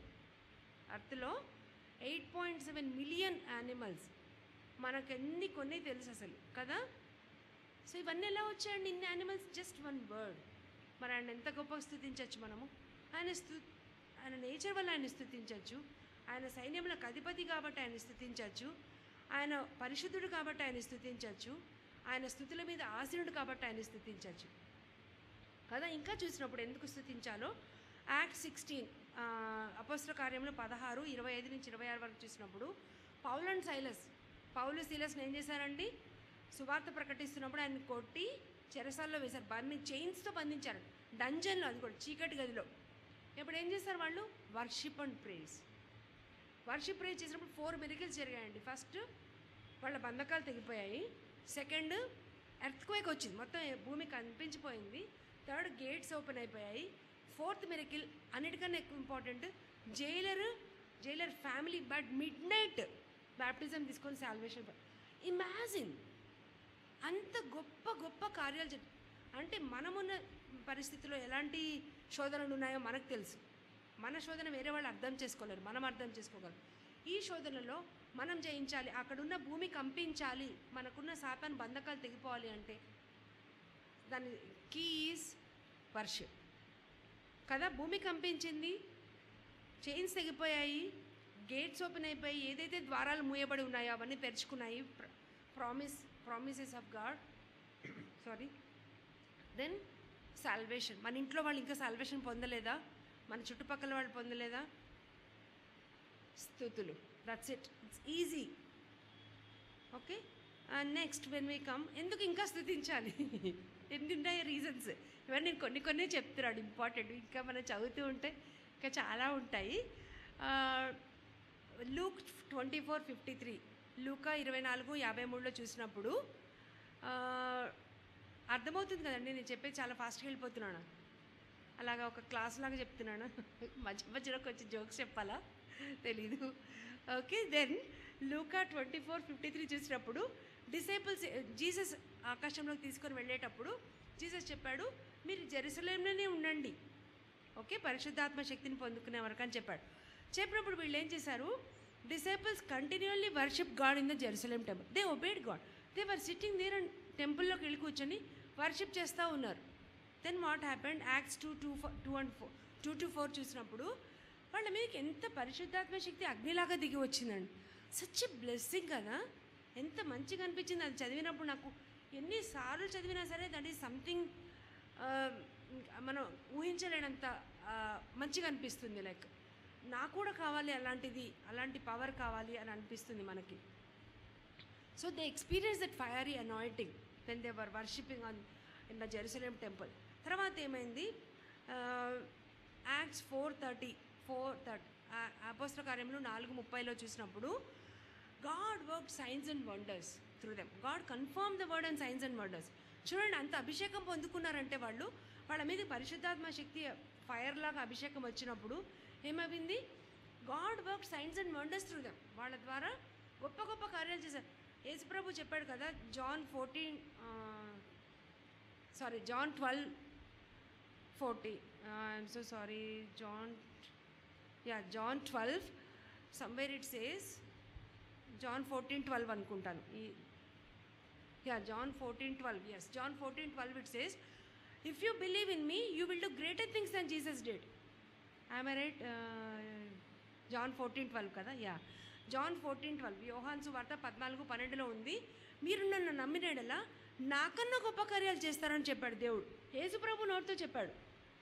అర్త్లో 8.7 మిలియన్ యానిమల్స్. మనకు కొన్ని తెలుసు అసలు కదా. సో ఇవన్నీ ఎలా వచ్చాయండి ఇన్ని యానిమల్స్? Just 1 bird. మరి ఆయన ఎంత గొప్పగా స్తుతించవచ్చు మనము. ఆయన నేచర్ వల్ల ఆయన స్తుతించవచ్చు, ఆయన సైన్యములకు అధిపతి కాబట్టి ఆయన స్తుతించవచ్చు, ఆయన పరిశుద్ధుడు కాబట్టి ఆయన స్తుతించవచ్చు, ఆయన స్తుతుల మీద ఆసీనుడు కాబట్టి ఆయన స్తుతించవచ్చు కదా. ఇంకా చూసినప్పుడు ఎందుకు స్తుతించాలో, యాక్ట్ 16 అపోస్తల కార్యంలో 16, 25 నుంచి 26 వరకు చూసినప్పుడు, పౌలు సీలస్ని ఏం చేశారండి? సువార్త ప్రకటిస్తున్నప్పుడు ఆయన కొట్టి చెరసాల్లో వేశారు, చైన్స్తో బంధించారు, డంజన్లో, అది కూడా చీకటి గదిలో. ఇప్పుడు ఏం చేస్తారు వాళ్ళు? Worship and praise. Worship praise చేసినప్పుడు 4 మిరకిల్స్ జరిగాయండి. ఫస్ట్, వాళ్ళ బంధకాలు తెగిపోయాయి. సెకండ్, ఎర్త్క్వేక్ వచ్చింది, మొత్తం భూమి కనిపించిపోయింది. థర్డ్, గేట్స్ ఓపెన్ అయిపోయాయి. ఫోర్త్ మిరకిల్, అన్నిటికన్నా ఎక్కువ important, Jailer family but midnight baptism తీసుకొని సాల్వేషన్. ఇమాజిన్, అంత గొప్ప గొప్ప కార్యాలు అంటే మనమున్న పరిస్థితిలో ఎలాంటి శోధనలు ఉన్నాయో మనకు తెలుసు. మన శోధన వేరే వాళ్ళు అర్థం చేసుకోలేరు, మనం అర్థం చేసుకోగలం. ఈ శోధనలో మనం జయించాలి, అక్కడున్న భూమి కంపించాలి, మనకున్న సాతాను బంధకాలు తెగిపోవాలి అంటే దాని కీ ఈజ్ వర్షిప్ కదా. భూమి కంపించింది, చైన్స్ తెగిపోయాయి, గేట్స్ ఓపెన్ అయిపోయి, ఏదైతే ద్వారాలు మూయబడి ఉన్నాయో అవన్నీ తెరుచుకున్నాయి. Promises of God, then salvation. మన ఇంట్లో వాళ్ళు ఇంకా సాల్వేషన్ పొందలేదా? మన చుట్టుపక్కల వాళ్ళు పొందలేదా? స్తుతులు. That's it, it's easy. Okay, next when we come, ఎందుకు ఇంకా స్తుతించాలి? ఎన్ని ఉన్నాయి రీజన్స్? ఇవన్నీ నేను కొన్ని చెప్తున్నాడు ఇంపార్టెంట్. ఇంకా మనం చదువుతూ ఉంటే ఇంకా చాలా ఉంటాయి. లూక్ 24:53, లూకా 24:53లో చూసినప్పుడు అర్థమవుతుంది కదండి. నేను చెప్పేది చాలా ఫాస్ట్గా వెళ్ళిపోతున్నాను, అలాగా ఒక క్లాస్ లాగా చెప్తున్నాను. మధ్యలో కొంచెం జోక్స్ చెప్పాలా తెలీదు. ఓకే, దెన్ లూకా 24:53 చూసినప్పుడు డిసైపుల్స్, జీసస్ ఆకాశంలోకి తీసుకొని వెళ్ళేటప్పుడు జీసస్ చెప్పాడు, మీరు జెరూసలేంలోనే ఉండండి, ఓకే, పరిశుద్ధాత్మ శక్తిని పొందుకునే వరకు అని చెప్పాడు. చెప్పినప్పుడు వీళ్ళు ఏం చేశారు? Disciples continually worship God in the Jerusalem temple. They obeyed God. They were sitting there and టెంపుల్లోకి వెళ్ళి కూర్చొని వర్షిప్ చేస్తూ ఉన్నారు. Then what happened? యాక్ట్స్ 2-4 చూసినప్పుడు వాళ్ళ మీదకి ఎంత పరిశుద్ధాత్మ శక్తి అగ్నిలాగా దిగి వచ్చిందండి. సచ్ ఎ బ్లెస్సింగ్ కదా, ఎంత మంచిగా అనిపించింది అది చదివినప్పుడు. నాకు ఎన్నిసార్లు చదివినా సరే దట్ ఈస్ సంథింగ్ మనం ఊహించలేనంత మంచిగా అనిపిస్తుంది. లైక్ నాకు కూడా కావాలి అలాంటిది, అలాంటి పవర్ కావాలి అని అనిపిస్తుంది మనకి. So they experience that fiery anointing when they were worshipping on in the Jerusalem temple. తర్వాత ఏమైంది? యాక్ట్స్ 4:30 అపోస్తల కార్యములు 4:30లో చూసినప్పుడు God work signs and wonders through them. God confirm the word and science and wonders. చూడండి, అంత అభిషేకం పొందుకున్నారంటే వాళ్ళ మీద పరిశుద్ధాత్మ శక్తి ఫైర్ లాగా అభిషేకం వచ్చినప్పుడు ఏమైంది? God work signs and wonders through them. వాళ్ళ ద్వారా గొప్ప గొప్ప కార్యాలు చేశారు. యేసుప్రభు చెప్పాడు కదా, John 12:40. I'm so sorry, John 12 somewhere it says, John 14:12 అనుకుంటాను. John 14:12, yes, John 14:12 it says, if you believe in me you will do greater things than Jesus did. Am I right? John 14:12 kada. John 14:12 యోహాను సువార్త 14:12 ఉంది. మీరు నన్ను నమ్మినడలా నాకన్నా గొప్ప కార్యాలు చేస్తారని చెప్పాడు దేవుడు. యేసుప్రభు నోటితో చెప్పాడు.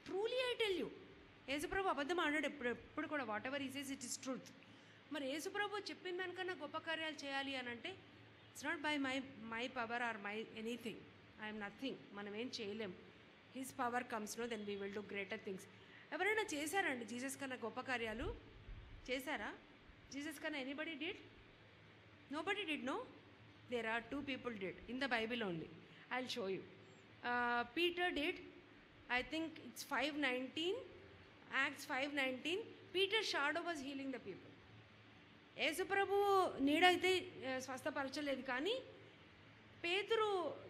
ట్రూలీ ఐ టెల్ యూ, యేసుప్రభు అబద్ధం ఆడాడు ఎప్పుడు కూడా. Whatever he says it is truth. మరి యేసుప్రభు చెప్పిన దానికన్నా గొప్ప కార్యాలు చేయాలి అని అంటే it's not by my power or my anything. I'm nothing. మనం ఏం చేయలేం. His power comes no, then we will do greater things. ఎవరైనా చేశారండి జీసస్ కన్నా గొప్ప కార్యాలు? చేశారా? జీసస్ కన్నా anybody did? Nobody did. No, there are 2 people did in the Bible only. I'll show you. Peter did. I think it's 5:19, Acts 5:19. Peter's shadow was healing the people. యేసుప్రభు నీడ అయితే స్వస్థపరచలేదు, కానీ పేతురు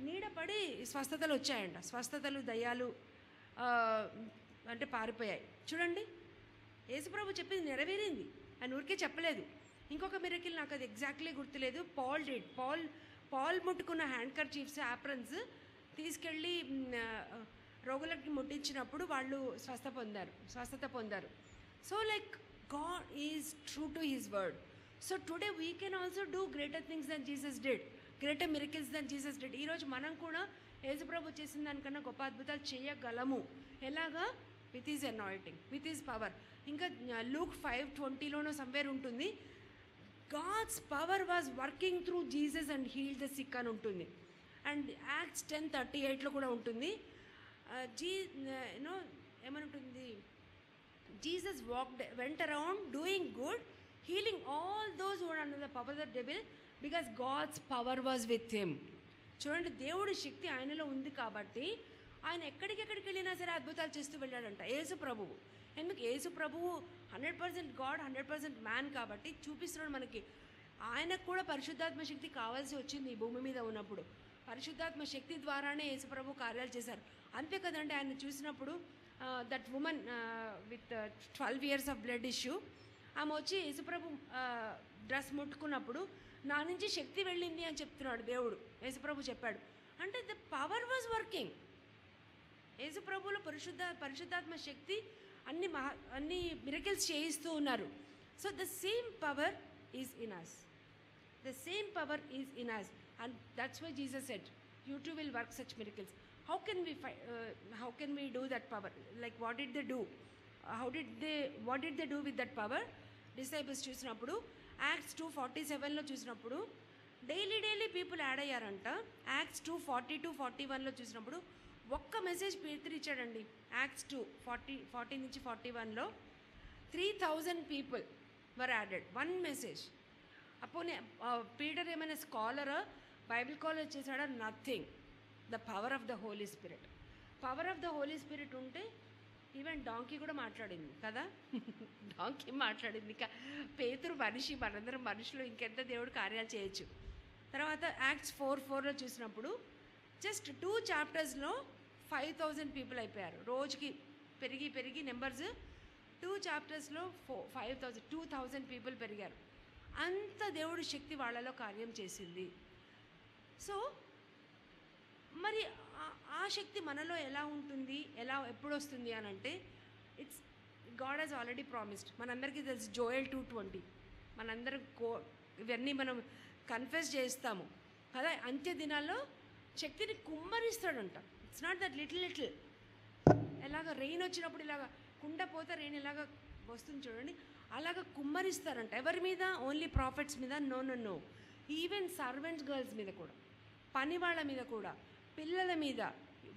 నీడ పడి స్వస్థతలు వచ్చాయంట. స్వస్థతలు, దయ్యాలు అంటే పారిపోయాయి. చూడండి, యేసుప్రభు చెప్పింది నెరవేరింది. ఆయన ఊరికే చెప్పలేదు. ఇంకొక మిరకిల్ నాకు అది ఎగ్జాక్ట్లీ గుర్తులేదు. Paul did. పాల్ ముట్టుకున్న హ్యాండ్ కర్చీఫ్స్, యాప్రన్స్ తీసుకెళ్ళి రోగులకి ముట్టించినప్పుడు వాళ్ళు స్వస్థత పొందారు. So like God is true to his word. So today we can also do greater things than Jesus did, greater miracles than Jesus did. ఈరోజు మనం కూడా యేసుప్రభు చేసిన దానికన్నా గొప్ప అద్భుతాలు చేయగలము. ఎలాగా? With his anointing, with his power. ఇంకా లూక్ 5:20 సమ్వేర్ ఉంటుంది, God's power was working through Jesus and heal the sick అని ఉంటుంది. అండ్ యాక్ట్స్ 10:38 కూడా ఉంటుంది. ఏమనుంటుంది? Jesus went around doing good, healing all those who are under the power of the devil because God's power was with him. చూడండి, దేవుడి శక్తి ఆయనలో ఉంది కాబట్టి ఆయన ఎక్కడికెక్కడికి వెళ్ళినా సరే అద్భుతాలు చేస్తూ వెళ్ళాడంట యేసు ప్రభువు. ఎందుకు? యేసు ప్రభువు 100% గాడ్, 100% మ్యాన్ కాబట్టి చూపిస్తున్నాడు మనకి. ఆయనకు కూడా పరిశుద్ధాత్మ శక్తి కావాల్సి వచ్చింది ఈ భూమి మీద ఉన్నప్పుడు. పరిశుద్ధాత్మ శక్తి ద్వారానే యేసు ప్రభు కార్యాలు చేశారు. అంతే కదండి, ఆయన చూసినప్పుడు that women with 12 years of blood issue, ఆమె వచ్చి యేసుప్రభు డ్రెస్ ముట్టుకున్నప్పుడు నా నుంచి శక్తి వెళ్ళింది అని చెప్తున్నాడు దేవుడు. యేసుప్రభు చెప్పాడు అంటే ద పవర్ వాజ్ వర్కింగ్. యేసుప్రభులో పరిశుద్ధాత్మ శక్తి అన్ని మిరకిల్స్ చేయిస్తూ ఉన్నారు. So the same power is in us. The same power is in us, and that's why Jesus said, "You too will work such miracles." How can we do that power? Like, what did they do? What did they do with that power? Disciples చూసినప్పుడు Acts 2:47 చూసినప్పుడు daily people add అయ్యారంట. Acts 2:40-41 చూసినప్పుడు ఒక్క message పేతురు ఇచ్చాడండి. Acts 2:40-41 3,000 people were added. One message. అప్పుడు Peter ఏమైనా scholar, Bible college చేశాడా? Nothing. The power of the holy spirit. Power of the holy spirit ఉంటే ఈవెన్ డాంకీ కూడా మాట్లాడింది కదా. డాంకీ మాట్లాడింది. ఇంకా పేతురు మనిషి, మనందరం మనుషులు, ఇంకెంత దేవుడు కార్యాలు చేయొచ్చు. తర్వాత Acts 4:4 చూసినప్పుడు జస్ట్ 2 chapters 5,000 people అయిపోయారు. రోజుకి పెరిగి నెంబర్స్ 2 chapters 5,000 2,000 people పెరిగారు. అంత దేవుడి శక్తి వాళ్ళలో కార్యం చేసింది. సో మరి ఆ శక్తి మనలో ఎలా ఉంటుంది, ఎప్పుడు వస్తుంది అని అంటే it's God he's already promised. మనందరికీ తెలుసు జోయల్ 2:20. మనందరం ఇవన్నీ మనం కన్ఫెస్ చేస్తాము కదా. అంత్య దినాల్లో శక్తిని కుమ్మరిస్తాడంట. ఇట్స్ నాట్ దట్ లిటిల్ ఎలాగ రెయిన్ వచ్చినప్పుడు ఇలాగ కుండ పోతే రెయిన్ ఎలాగ వస్తుంది చూడండి, అలాగ కుమ్మరిస్తారంట. ఎవరి మీద? ఓన్లీ ప్రాఫిట్స్ మీద? నో. ఈవెన్ సర్వెంట్స్ గర్ల్స్ మీద కూడా, పని వాళ్ళ మీద కూడా, పిల్లల మీద,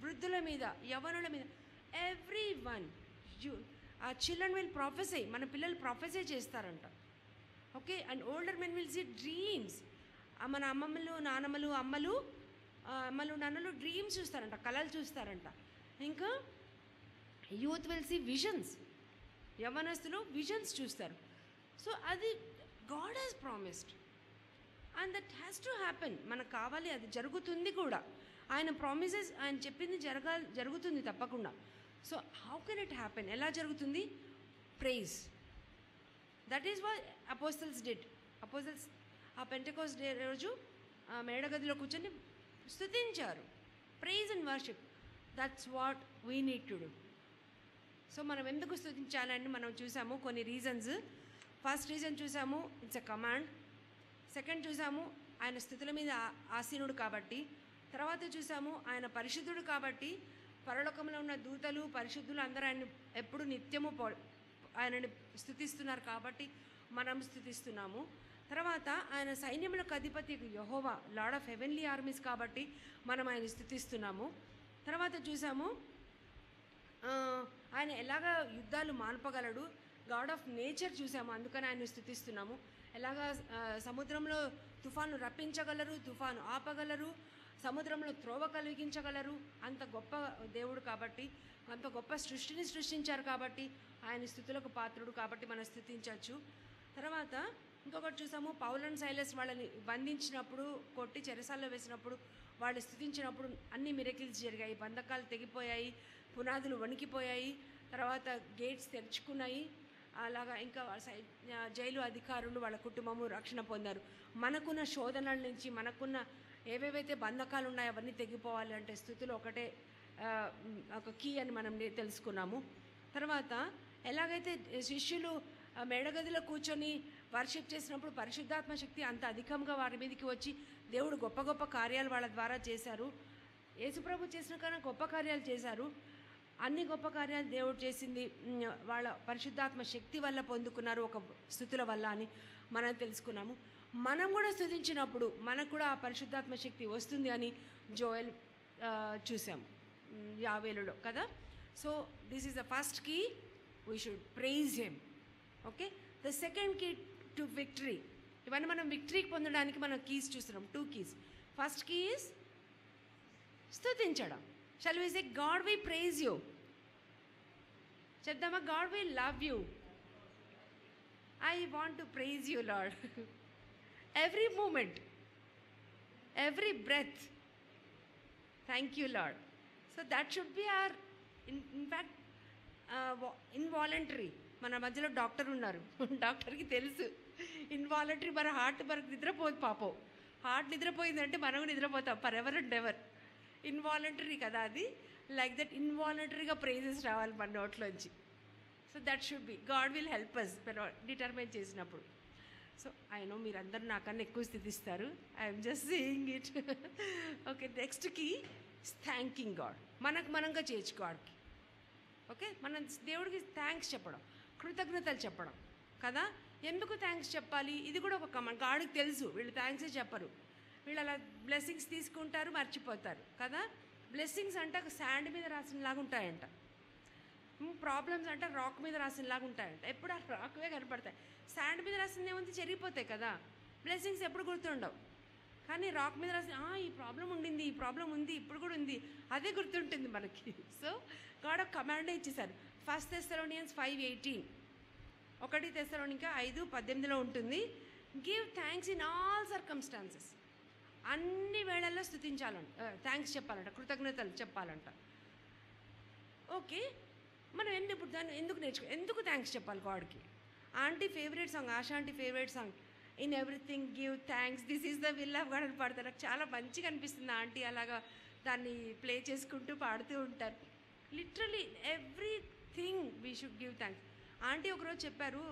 వృద్ధుల మీద, యవ్వనుల మీద, everyone. The children will prophesy. మన పిల్లలు ప్రొఫెసై చేస్తారంట. Okay. And older men will see dreams. మన అమ్మమ్మలు, నాన్నమ్మలు, నాన్నలు డ్రీమ్స్ చూస్తారంట, కళలు చూస్తారంట. ఇంకా యూత్ విల్ సీ విజన్స్. యవనస్తులు విజన్స్ చూస్తారు. సో అది God has promised and that has to happen. మనకు కావాలి, అది జరుగుతుంది కూడా. ఆయన ప్రామిసెస్, ఆయన చెప్పింది జరుగుతుంది తప్పకుండా. So how can it happen? ఎలా జరుగుతుంది? Praise. That is what apostles did. Apostles ఆ పెంటెకోస్ట్ డే రోజు మేడగదిలో కూర్చొని స్తుతించారు. Praise and worship. That's what we need to do. So మనం ఎందుకు స్తుతించాలని మనం చూసాము కొన్ని రీజన్స్. ఫస్ట్ రీజన్ చూసాము, ఇట్స్ ఎ కమాండ్. సెకండ్ చూసాము, ఆయన స్థుతుల మీద ఆసీనుడు కాబట్టి. తర్వాత చూసాము, ఆయన పరిశుద్ధుడు కాబట్టి పరలోకంలో ఉన్న దూతలు పరిశుద్ధులు అందరూ ఆయన ఎప్పుడు నిత్యము ఆయనని స్తుతిస్తున్నారు కాబట్టి మనం స్తుతిస్తున్నాము. తర్వాత ఆయన సైన్యములకు అధిపతి యెహోవా, లార్డ్ ఆఫ్ హెవెన్లీ ఆర్మీస్ కాబట్టి మనం ఆయన స్తుతిస్తున్నాము. తర్వాత చూసాము, ఆయన ఎలాగ యుద్ధాలు మాన్పగలడు, గాడ్ ఆఫ్ నేచర్ చూసాము, అందుకని ఆయన స్తుతిస్తున్నాము. ఎలాగా సముద్రంలో తుఫాను రప్పించగలరు, తుఫాను ఆపగలరు, సముద్రంలో త్రోవ కలిగించగలరు, అంత గొప్ప దేవుడు కాబట్టి, అంత గొప్ప సృష్టిని సృష్టించారు కాబట్టి ఆయన స్తుతులకు పాత్రుడు కాబట్టి మనం స్తుతించవచ్చు. తర్వాత ఇంకొకటి చూసాము, పౌల్ అండ్ సైలస్ వాళ్ళని బంధించినప్పుడు, కొట్టి చెరసాల్లో వేసినప్పుడు వాళ్ళు స్తుతించినప్పుడు అన్ని మిరకిల్స్ జరిగాయి. బంధకాలు తెగిపోయాయి, పునాదులు వణికిపోయాయి, తర్వాత గేట్స్ తెరుచుకున్నాయి. అలాగా ఇంకా జైలు అధికారులు వాళ్ళ కుటుంబము రక్షణ పొందారు. మనకున్న శోధనల నుంచి, మనకున్న ఏవేవైతే బంధకాలు ఉన్నాయో అవన్నీ తెగిపోవాలి అంటే స్థుతులు ఒకటే ఒక కీ అని మనం తెలుసుకున్నాము. తర్వాత ఎలాగైతే శిష్యులు మేడగదిలో కూర్చొని వర్షిప్ చేసినప్పుడు పరిశుద్ధాత్మ శక్తి అంత అధికంగా వారి మీదకి వచ్చి దేవుడు గొప్ప గొప్ప కార్యాలు వాళ్ళ ద్వారా చేశారు. యేసుప్రభు చేసిన కన్నా గొప్ప కార్యాలు చేశారు. అన్ని గొప్ప కార్యాలు దేవుడు చేసింది వాళ్ళ పరిశుద్ధాత్మ శక్తి వల్ల పొందుకున్నారు, ఒక స్థుతుల వల్ల అని మనం తెలుసుకున్నాము. మనం కూడా స్తుతించినప్పుడు మనకు కూడా ఆ పరిశుద్ధాత్మ శక్తి వస్తుంది అని జోయల్ చూసాము యావేలులో కదా. So this is the first key, we should praise him. Okay, the second key to victory. ఇవన్నీ మనం విక్టరీకి పొందడానికి మనం కీస్ చూస్తున్నాం, 2 keys. ఫస్ట్ కీ ఈజ్ స్తుతించడం. Shall we say God we praise you, చెప్దామా? God we love you, I want to praise you Lord, every moment, every breath. Thank you Lord. So that should be our in fact involuntary. మన మధ్యలో doctor ఉన్నారు, డాక్టర్కి తెలుసు involuntary మన heart మనకు నిద్రపోదు. పాపం heart నిద్రపోయిందంటే మనం నిద్రపోతాం for ever and ever. Involuntary కదా అది. లైక్ దట్ ఇన్వాలంటరీగా ప్రైజెస్ రావాలి మన నోట్లోంచి. So that should be, God will help us determine చేసినప్పుడు. సో ఐ నో మీరందరూ నాకన్నా ఎక్కువ స్థితిస్తారు, I'm just saying it. Okay, next key thanking God. మనంగా చేయొచ్చు గాడ్కి. ఓకే, మనం దేవుడికి థ్యాంక్స్ చెప్పడం, కృతజ్ఞతలు చెప్పడం కదా. ఎందుకు థ్యాంక్స్ చెప్పాలి? ఇది కూడా ఒక కమాండ్. గాడ్కి తెలుసు వీళ్ళు థ్యాంక్సే చెప్పరు, వీళ్ళు అలా బ్లెస్సింగ్స్ తీసుకుంటారు, మర్చిపోతారు కదా. బ్లెస్సింగ్స్ అంటే శాండ్ మీద రాసినలాగా ఉంటాయంట, ప్రాబ్లమ్స్ అంటే రాక్ మీద రాసినలాగా ఉంటాయంట. ఎప్పుడు ఆ రాక్వే కనపడతాయి. శాండ్ మీద రాసింది ఏముంది, చెరిగిపోతాయి కదా. బ్లెస్సింగ్స్ ఎప్పుడు గుర్తుండవు. కానీ రాక్ మీద రాసిన ఈ ప్రాబ్లం ఉండింది, ఈ ప్రాబ్లం ఉంది, ఇప్పుడు కూడా ఉంది, అదే గుర్తుంటుంది మనకి. సో గాడ్ ఒక కమాండే ఇచ్చేసారు. 1 Thessalonians 5:18, 1 Thessalonica 5:18 ఉంటుంది. Give thanks in all circumstances. అన్ని వేళల్లో స్తుతించాలంట, థ్యాంక్స్ చెప్పాలంట, కృతజ్ఞతలు చెప్పాలంట. ఓకే, మనం ఇప్పుడు దాన్ని ఎందుకు థ్యాంక్స్ చెప్పాలి గాడ్కి? Aunty favourite song, Asha aunty favourite song, in everything give thanks, this is the will of God అని పాడతారు. నాకు చాలా మంచిగా అనిపిస్తుంది ఆంటీ అలాగా దాన్ని ప్లే చేసుకుంటూ పాడుతూ ఉంటారు. Literally everything we should give thanks. Aunty ఒకరోజు చెప్పారు,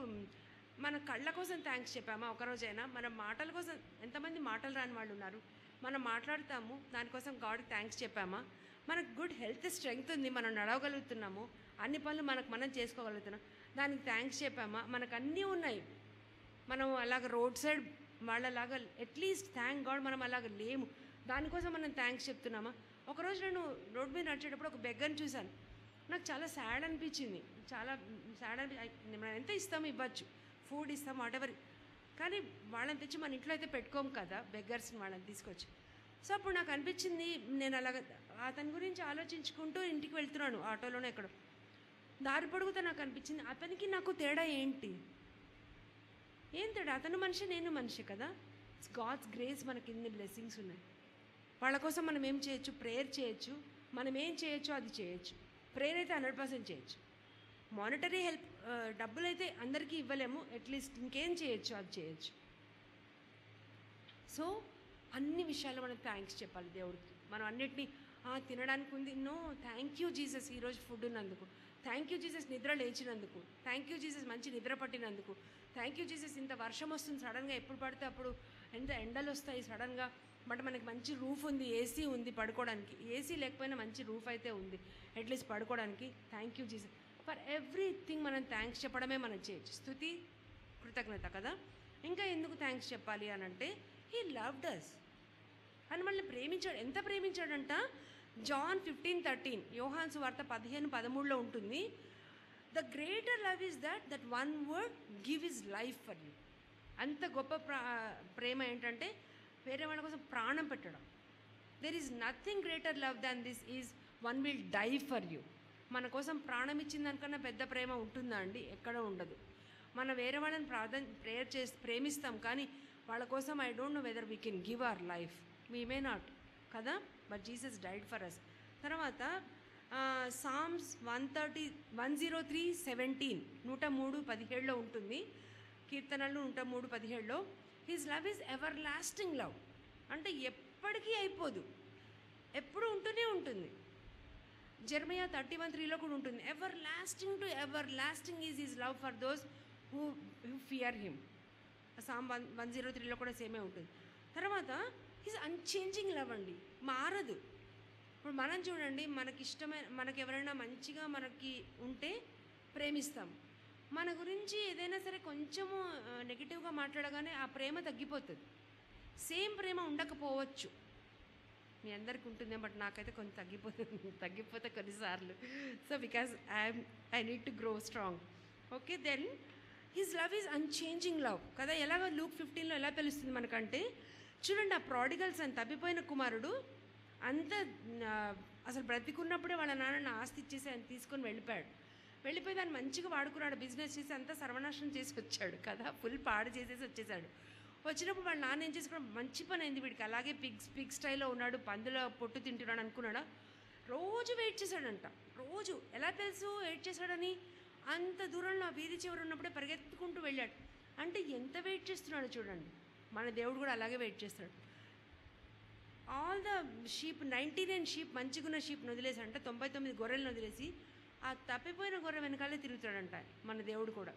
మన కళ్ళ కోసం థ్యాంక్స్ చెప్పామా ఒకరోజైనా? మన మాటల కోసం, ఎంతమంది మాటలు రాని వాళ్ళు ఉన్నారు, మనం మాట్లాడతాము, దానికోసం గాడ్కి థ్యాంక్స్ చెప్పామా? మనకు గుడ్ హెల్త్ స్ట్రెంగ్త్ ఉంది, మనం నడవగలుగుతున్నాము, అన్ని పనులు మనం చేసుకోగలుగుతున్నాం, దానికి థ్యాంక్స్ చెప్పామా? మనకు అన్నీ ఉన్నాయి, మనం అలాగ రోడ్ సైడ్ వాళ్ళలాగా అట్లీస్ట్ థ్యాంక్ గాడ్ మనం అలాగ లేము, దానికోసం మనం థ్యాంక్స్ చెప్తున్నామా? ఒకరోజు నేను రోడ్ మీద నడిచేటప్పుడు ఒక బెగ్గర్ని చూశాను, నాకు చాలా సాడ్ అనిపించింది. చాలా సాడ్ మనం ఎంత ఇస్తామో ఇవ్వచ్చు, ఫుడ్ ఇస్తాం వాటెవర్, కానీ వాళ్ళని తెచ్చి మన ఇంట్లో అయితే పెట్టుకోము కదా, బెగ్గర్స్ని వాళ్ళని తీసుకొచ్చి. సో అప్పుడు నాకు అనిపించింది, నేను అలాగ అతని గురించి ఆలోచించుకుంటూ ఇంటికి వెళ్తున్నాను ఆటోలోనే. ఎక్కడ దారి పొడుగుతా నాకు అనిపించింది, అతనికి నాకు తేడా ఏంటి? ఏం తేడా? అతను మనిషి, నేను మనిషి కదా. ఇట్స్ గాడ్స్ గ్రేస్, మనకి ఇన్ని బ్లెస్సింగ్స్ ఉన్నాయి. వాళ్ళ కోసం మనం ఏం చేయొచ్చు? ప్రేయర్ చేయొచ్చు. మనం ఏం చేయొచ్చో అది చేయొచ్చు. ప్రేయర్ అయితే 100% చేయొచ్చు. మానిటరీ హెల్ప్, డబ్బులు అయితే అందరికీ ఇవ్వలేము, అట్లీస్ట్ ఇంకేం చేయొచ్చు అది చేయొచ్చు. సో అన్ని విషయాల్లో మనం థ్యాంక్స్ చెప్పాలి దేవుడికి. మనం అన్నిటినీ తినడానికి ఉంది. నో, థ్యాంక్ యూ జీసస్ ఈరోజు ఫుడ్ ఉన్నందుకు, థ్యాంక్ యూ జీసస్ నిద్ర లేచినందుకు, థ్యాంక్ యూ జీసస్ మంచి నిద్ర పట్టినందుకు, థ్యాంక్ యూ జీసస్ ఇంత వర్షం వస్తుంది సడన్గా, ఎప్పుడు పడితే అప్పుడు ఎంత ఎండలు వస్తాయి సడన్గా, బట్ మనకి మంచి రూఫ్ ఉంది, ఏసీ ఉంది పడుకోవడానికి, ఏసీ లేకపోయినా మంచి రూఫ్ అయితే ఉంది అట్లీస్ట్ పడుకోవడానికి. Thank you Jesus for everything. మనం థ్యాంక్స్ చెప్పడమే మనం చేయొచ్చు, స్తుతి కృతజ్ఞత కదా. ఇంకా ఎందుకు థ్యాంక్స్ చెప్పాలి అని అంటే హీ లవ్డ్ అస్ అని మనల్ని ప్రేమించాడు. ఎంత ప్రేమించాడంట, జాన్ 15:13 యోహాను సువార్త 15:13 ఉంటుంది. The greater love is that one would give his life for you. అంత గొప్ప ప్రేమ ఏంటంటే వేరే వాళ్ళ కోసం ప్రాణం పెట్టడం. There is nothing greater love than this is one will die for you. మన కోసం ప్రాణం ఇచ్చిన దానికన్నా పెద్ద ప్రేమ ఉంటుందా అండి? ఎక్కడ ఉండదు. మనం వేరే వాళ్ళని ప్రేయర్ చేసి ప్రేమిస్తాం, కానీ వాళ్ళ కోసం I don't know whether we can give our life, we may not కదా, but Jesus died for us. తర్వాత సామ్స్ 103:17 103:17 ఉంటుంది, కీర్తనలు 103:17. His love is everlasting love, అంటే ఎప్పటికీ అయిపోదు, ఎప్పుడు ఉంటూనే ఉంటుంది. జెర్మయా 31:3 కూడా ఉంటుంది, everlasting to everlasting is his love for those who fear him. Psalm 103 కూడా సేమే ఉంటుంది. తర్వాత హిజ్ అన్చేంజింగ్ లవ్ అండి, మారదు. ఇప్పుడు మనం చూడండి, మనకి ఎవరైనా మంచిగా మనకి ఉంటే ప్రేమిస్తాం, మన గురించి ఏదైనా సరే కొంచెము నెగిటివ్గా మాట్లాడగానే ఆ ప్రేమ తగ్గిపోతుంది. సేమ్ ప్రేమ ఉండకపోవచ్చు, మీ అందరికి ఉంటుంది, బట్ నాకైతే కొంచెం తగ్గిపోతే కొన్నిసార్లు. So because I need to grow strong. Okay, then his love is unchanging love కదా. ఎలాగో Luke 15 ఎలా తెలుస్తుంది మనకంటే, చూడండి, ఆ ప్రాడిగల్ సన్, తప్పిపోయిన కుమారుడు, అంత అసలు బ్రతికున్నప్పుడే వాళ్ళ నాన్న ఆస్తి ఇచ్చేసి ఆయన తీసుకొని వెళ్ళిపోయి దాన్ని మంచిగా వాడుకున్నాడు, బిజినెస్ చేసి అంతా సర్వనాశనం చేసి వచ్చాడు కదా, ఫుల్ పాడు చేసేసి వచ్చేసాడు. వచ్చినప్పుడు వాళ్ళ నాన్న ఏం చేసుకున్నాడు, మంచి పని అయింది వీడికి, అలాగే పిగ్ స్టైల్లో ఉన్నాడు, పందుల పొట్టు తింటున్నాడు అనుకున్నాడా, రోజు వెయిట్ చేశాడంట. రోజు ఎలా తెలుసు వెయిట్ చేశాడని, అంత దూరంలో ఆ వీధి చివరి ఉన్నప్పుడే పరిగెత్తుకుంటూ వెళ్ళాడు. అంటే ఎంత వెయిట్ చేస్తున్నాడు చూడండి. మన దేవుడు కూడా అలాగే వెయిట్ చేస్తాడు. ఆల్ ద షీప్ 99 షీప్, మంచిగున్న షీప్ని వదిలేసాడంట, 99 గొర్రెలను వదిలేసి ఆ తప్పిపోయిన గొర్రె వెనకాలే తిరుగుతాడంట మన దేవుడు కూడా.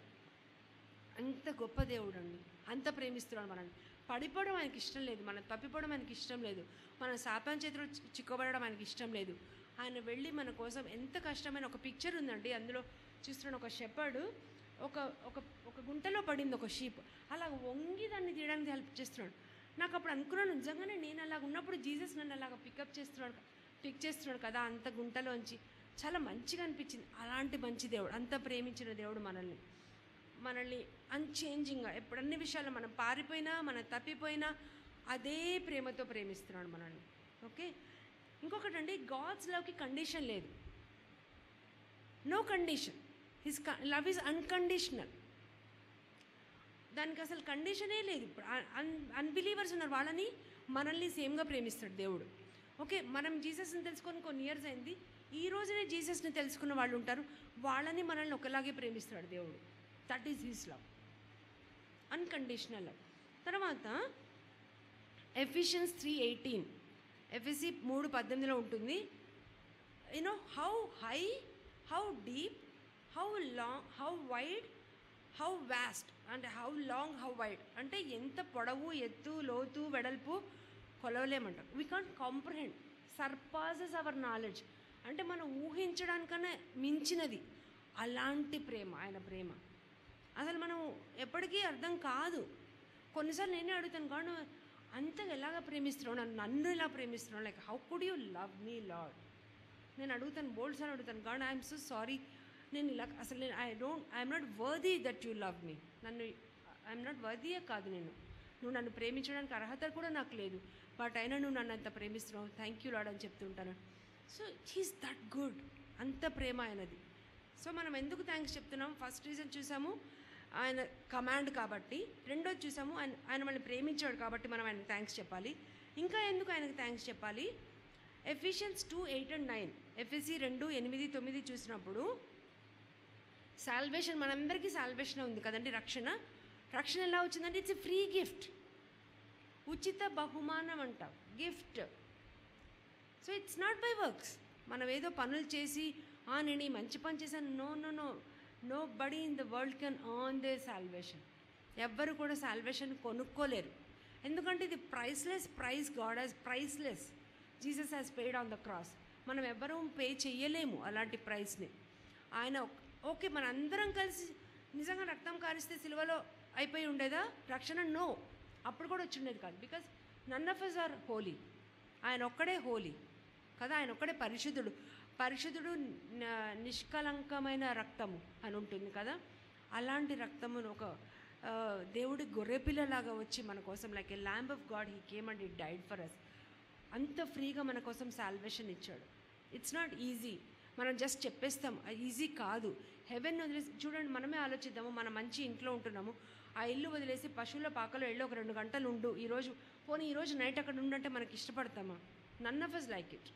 అంత గొప్ప దేవుడు అండి, అంత ప్రేమిస్తున్నాడు మనల్ని. పడిపోవడం ఆయనకి ఇష్టం లేదు, మనం తప్పిపోవడం ఆయనకి ఇష్టం లేదు, మన శాపం చేతిలో చిక్కబడడం ఆయనకి ఇష్టం లేదు. ఆయన వెళ్ళి మన కోసం ఎంత కష్టమైన, ఒక పిక్చర్ ఉందండి అందులో చూస్తున్నాడు, ఒక షెపర్డు ఒక గుంటలో పడింది ఒక షీప్, అలా వంగి దాన్ని తీయడానికి హెల్ప్ చేస్తున్నాడు. నాకు అప్పుడు అనుకున్నాను, నిజంగానే నేను అలాగ ఉన్నప్పుడు జీసస్ నన్ను అలాగ పిక్ చేస్తున్నాడు కదా అంత గుంటలోంచి. చాలా మంచిగా అనిపించింది. అలాంటి మంచి దేవుడు, అంత ప్రేమించిన దేవుడు మనల్ని అన్చేంజింగ్గా, ఎప్పుడు అన్ని విషయాల్లో మనం పారిపోయినా, మనం తప్పిపోయినా అదే ప్రేమతో ప్రేమిస్తున్నాడు మనల్ని. ఓకే, ఇంకొకటి అండి, గాడ్స్ లవ్కి కండిషన్ లేదు, no condition. His love is unconditional, దానికి అసలు కండిషనే లేదు. ఇప్పుడు అన్బిలీవర్స్ ఉన్నారు, వాళ్ళని మనల్ని సేమ్గా ప్రేమిస్తాడు దేవుడు. ఓకే, మనం జీసస్ని తెలుసుకొని కొన్ని ఇయర్స్ అయింది, ఈ రోజునే జీసస్ని తెలుసుకున్న వాళ్ళు ఉంటారు, వాళ్ళని మనల్ని ఒకలాగే ప్రేమిస్తాడు దేవుడు. That is his love, unconditional love. తర్వాత ఎఫిషియన్స్ 3:18, ఎఫ్ఎస్సి 3:18 ఉంటుంది. You know how high, how deep, how long, how wide, how vast, అంటే హౌ లాంగ్, హౌ వైడ్, అంటే ఎంత పొడవు, ఎత్తు, లోతు, వెడల్పు కొలవలేమంటారు. We can't comprehend, surpasses our knowledge, అంటే మనం ఊహించడానికన్నా మించినది. అలాంటి ప్రేమ ఆయన ప్రేమ, అసలు మనం ఎప్పటికీ అర్థం కాదు. కొన్నిసార్లు నేనే అడుగుతాను, కానీ అంత ఎలాగ ప్రేమిస్తున్నావు, నన్ను ఎలా ప్రేమిస్తున్నావు, like how could you love me Lord. నేను అడుగుతాను, బోల్డ్ సార్ అడుగుతాను, కానీ ఐఎమ్ సో సారీ, నేను ఇలా అసలు నేను I'm not worthy that you love me. I'm not వర్దీయే కాదు, నువ్వు నన్ను ప్రేమించడానికి అర్హత కూడా నాకు లేదు, బట్ అయినా నువ్వు నన్ను అంత ప్రేమిస్తున్నావు, థ్యాంక్ యూ లార్డ్ అని చెప్తుంటాను. సో హీస్ దట్ గుడ్, అంత ప్రేమ ఆయనది. సో మనం ఎందుకు థ్యాంక్స్ చెప్తున్నాం? ఫస్ట్ రీజన్ చూసాము, ఆయన కమాండ్ కాబట్టి. రెండోది చూసాము, ఆయన మనల్ని ప్రేమించాడు కాబట్టి మనం ఆయనకు థ్యాంక్స్ చెప్పాలి. ఇంకా ఎందుకు ఆయనకు థ్యాంక్స్ చెప్పాలి? ఎఫిషియన్స్ 2:8 and 9, ఎఫ్ఎస్సి 2:8, 9 చూసినప్పుడు సాల్వేషన్, మనందరికీ సాల్వేషన్ ఉంది కదండి, రక్షణ ఎలా వచ్చిందంటే ఇట్స్ ఎ ఫ్రీ గిఫ్ట్, ఉచిత బహుమానం అంటాం, gift. So it's not by works. మనం ఏదో పనులు చేసి నేను ఈ మంచి పని చేశాను, no no no, nobody in the world can earn the salvation. ఎవ్వరు కూడా సాల్వేషన్ కొనుక్కోలేరు, ఎందుకంటే ఇది priceless price. God has priceless, Jesus has paid on the cross. మనం ఎవ్వరూ పే చెయ్యలేము అలాంటి ప్రైస్ని. ఆయన ఓకే మన అందరం కలిసి నిజంగా రక్తం కారిస్తే సిలువలో అయిపోయి ఉండేదా రక్షణ? నో, అప్పుడు కూడా వచ్చి ఉండేది కాదు. Because none of us are holy. ఆయన ఒక్కడే హోలీ కదా, ఆయన ఒక్కడే పరిశుద్ధుడు. పరిశుద్ధుడు నిష్కలంకమైన రక్తము అని ఉంటుంది కదా, అలాంటి రక్తమును ఒక దేవుడి గొర్రెపిల్లలాగా వచ్చి మన కోసం, like a lamb of God he came and he died for us. అంత ఫ్రీగా మన కోసం సాల్వేషన్ ఇచ్చాడు. ఇట్స్ నాట్ ఈజీ, మనం జస్ట్ చెప్పేస్తాం, ఈజీ కాదు. హెవెన్ వదిలేసి చూడండి, మనమే ఆలోచిద్దాము. మనం మంచి ఇంట్లో ఉంటున్నాము, ఆ ఇల్లు వదిలేసి పశువుల పాకలో వెళ్ళి ఒక 2 గంటలు ఉండు, ఈరోజు నైట్ అక్కడ ఉండంటే మనకి ఇష్టపడతామా? None of us like it.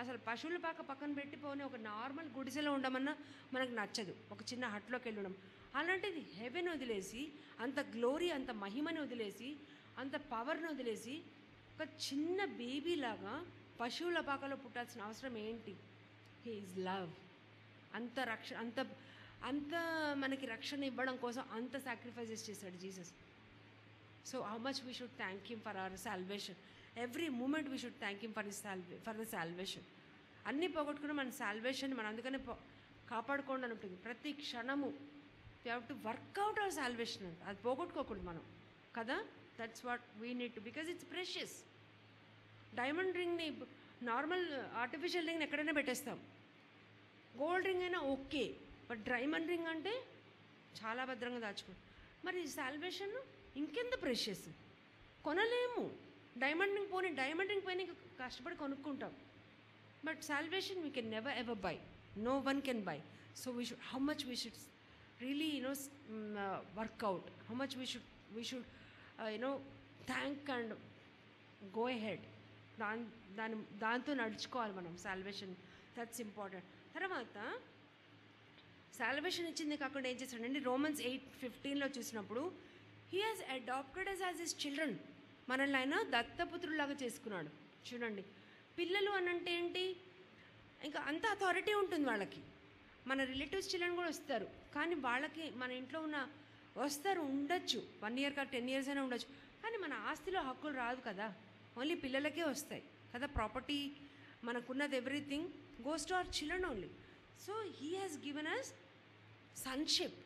అసలు పశువుల పాక పక్కన పెట్టి ఒక నార్మల్ గుడిసెలో ఉండమన్నా మనకు నచ్చదు, ఒక చిన్న హట్లోకి వెళ్ళడం. అలాంటిది హెవెన్ వదిలేసి, అంత గ్లోరీ, అంత మహిమని వదిలేసి, అంత పవర్ని వదిలేసి, ఒక చిన్న బేబీలాగా పశువుల పాకలో పుట్టాల్సిన అవసరం ఏంటి? He is love. అంత మనకి రక్షణ ఇవ్వడం కోసం అంత సాక్రిఫైసెస్ చేశాడు Jesus. So how much we should thank him for our salvation. Every moment we should thank him for the salvation. అన్నీ పోగొట్టుకుని మన సాల్వేషన్ మనం అందుకనే కాపాడుకోండి అని ఉంటుంది. ప్రతి క్షణము we have to work out our salvation అంటే అది పోగొట్టుకోకూడదు మనం కదా. That's what we need to, because it's precious. Diamond రింగ్ని, నార్మల్ ఆర్టిఫిషియల్ రింగ్ని ఎక్కడైనా పెట్టేస్తాం, గోల్డ్ రింగ్ అయినా ఓకే, బట్ డైమండ్ రింగ్ అంటే చాలా భద్రంగా దాచుకోండి. మరి సాల్వేషన్ ఇంకెంత ప్రెషియస్, కొనలేము. డైమండ్ రింగ్ పైన కష్టపడి కొనుక్కుంటాం, but salvation we can never ever buy. No one can buy. So we should, how much we should really work out, how much we should thank and go ahead. దాంతో నడుచుకోవాలి మనం salvation. That's important. తర్వాత salvation ఇచ్చింది కాకుండా ఏం చేస్తాడండి, Romans 8:15 చూసినప్పుడు he has adopted us as his children. మనల్ని ఆయన దత్తపుత్రులాగా చేసుకున్నాడు. చూడండి, పిల్లలు అనంటే ఏంటి, ఇంకా అంత అథారిటీ ఉంటుంది వాళ్ళకి. మన రిలేటివ్స్ చిల్డ్రన్ కూడా వస్తారు, కానీ వాళ్ళకి మన ఇంట్లో వస్తారు, ఉండొచ్చు 1 year 10 years అయినా ఉండొచ్చు, కానీ మన ఆస్తిలో హక్కులు రాదు కదా, ఓన్లీ పిల్లలకే వస్తాయి కదా. ప్రాపర్టీ మనకున్నది everything goes to our children only. So he has given us sonship.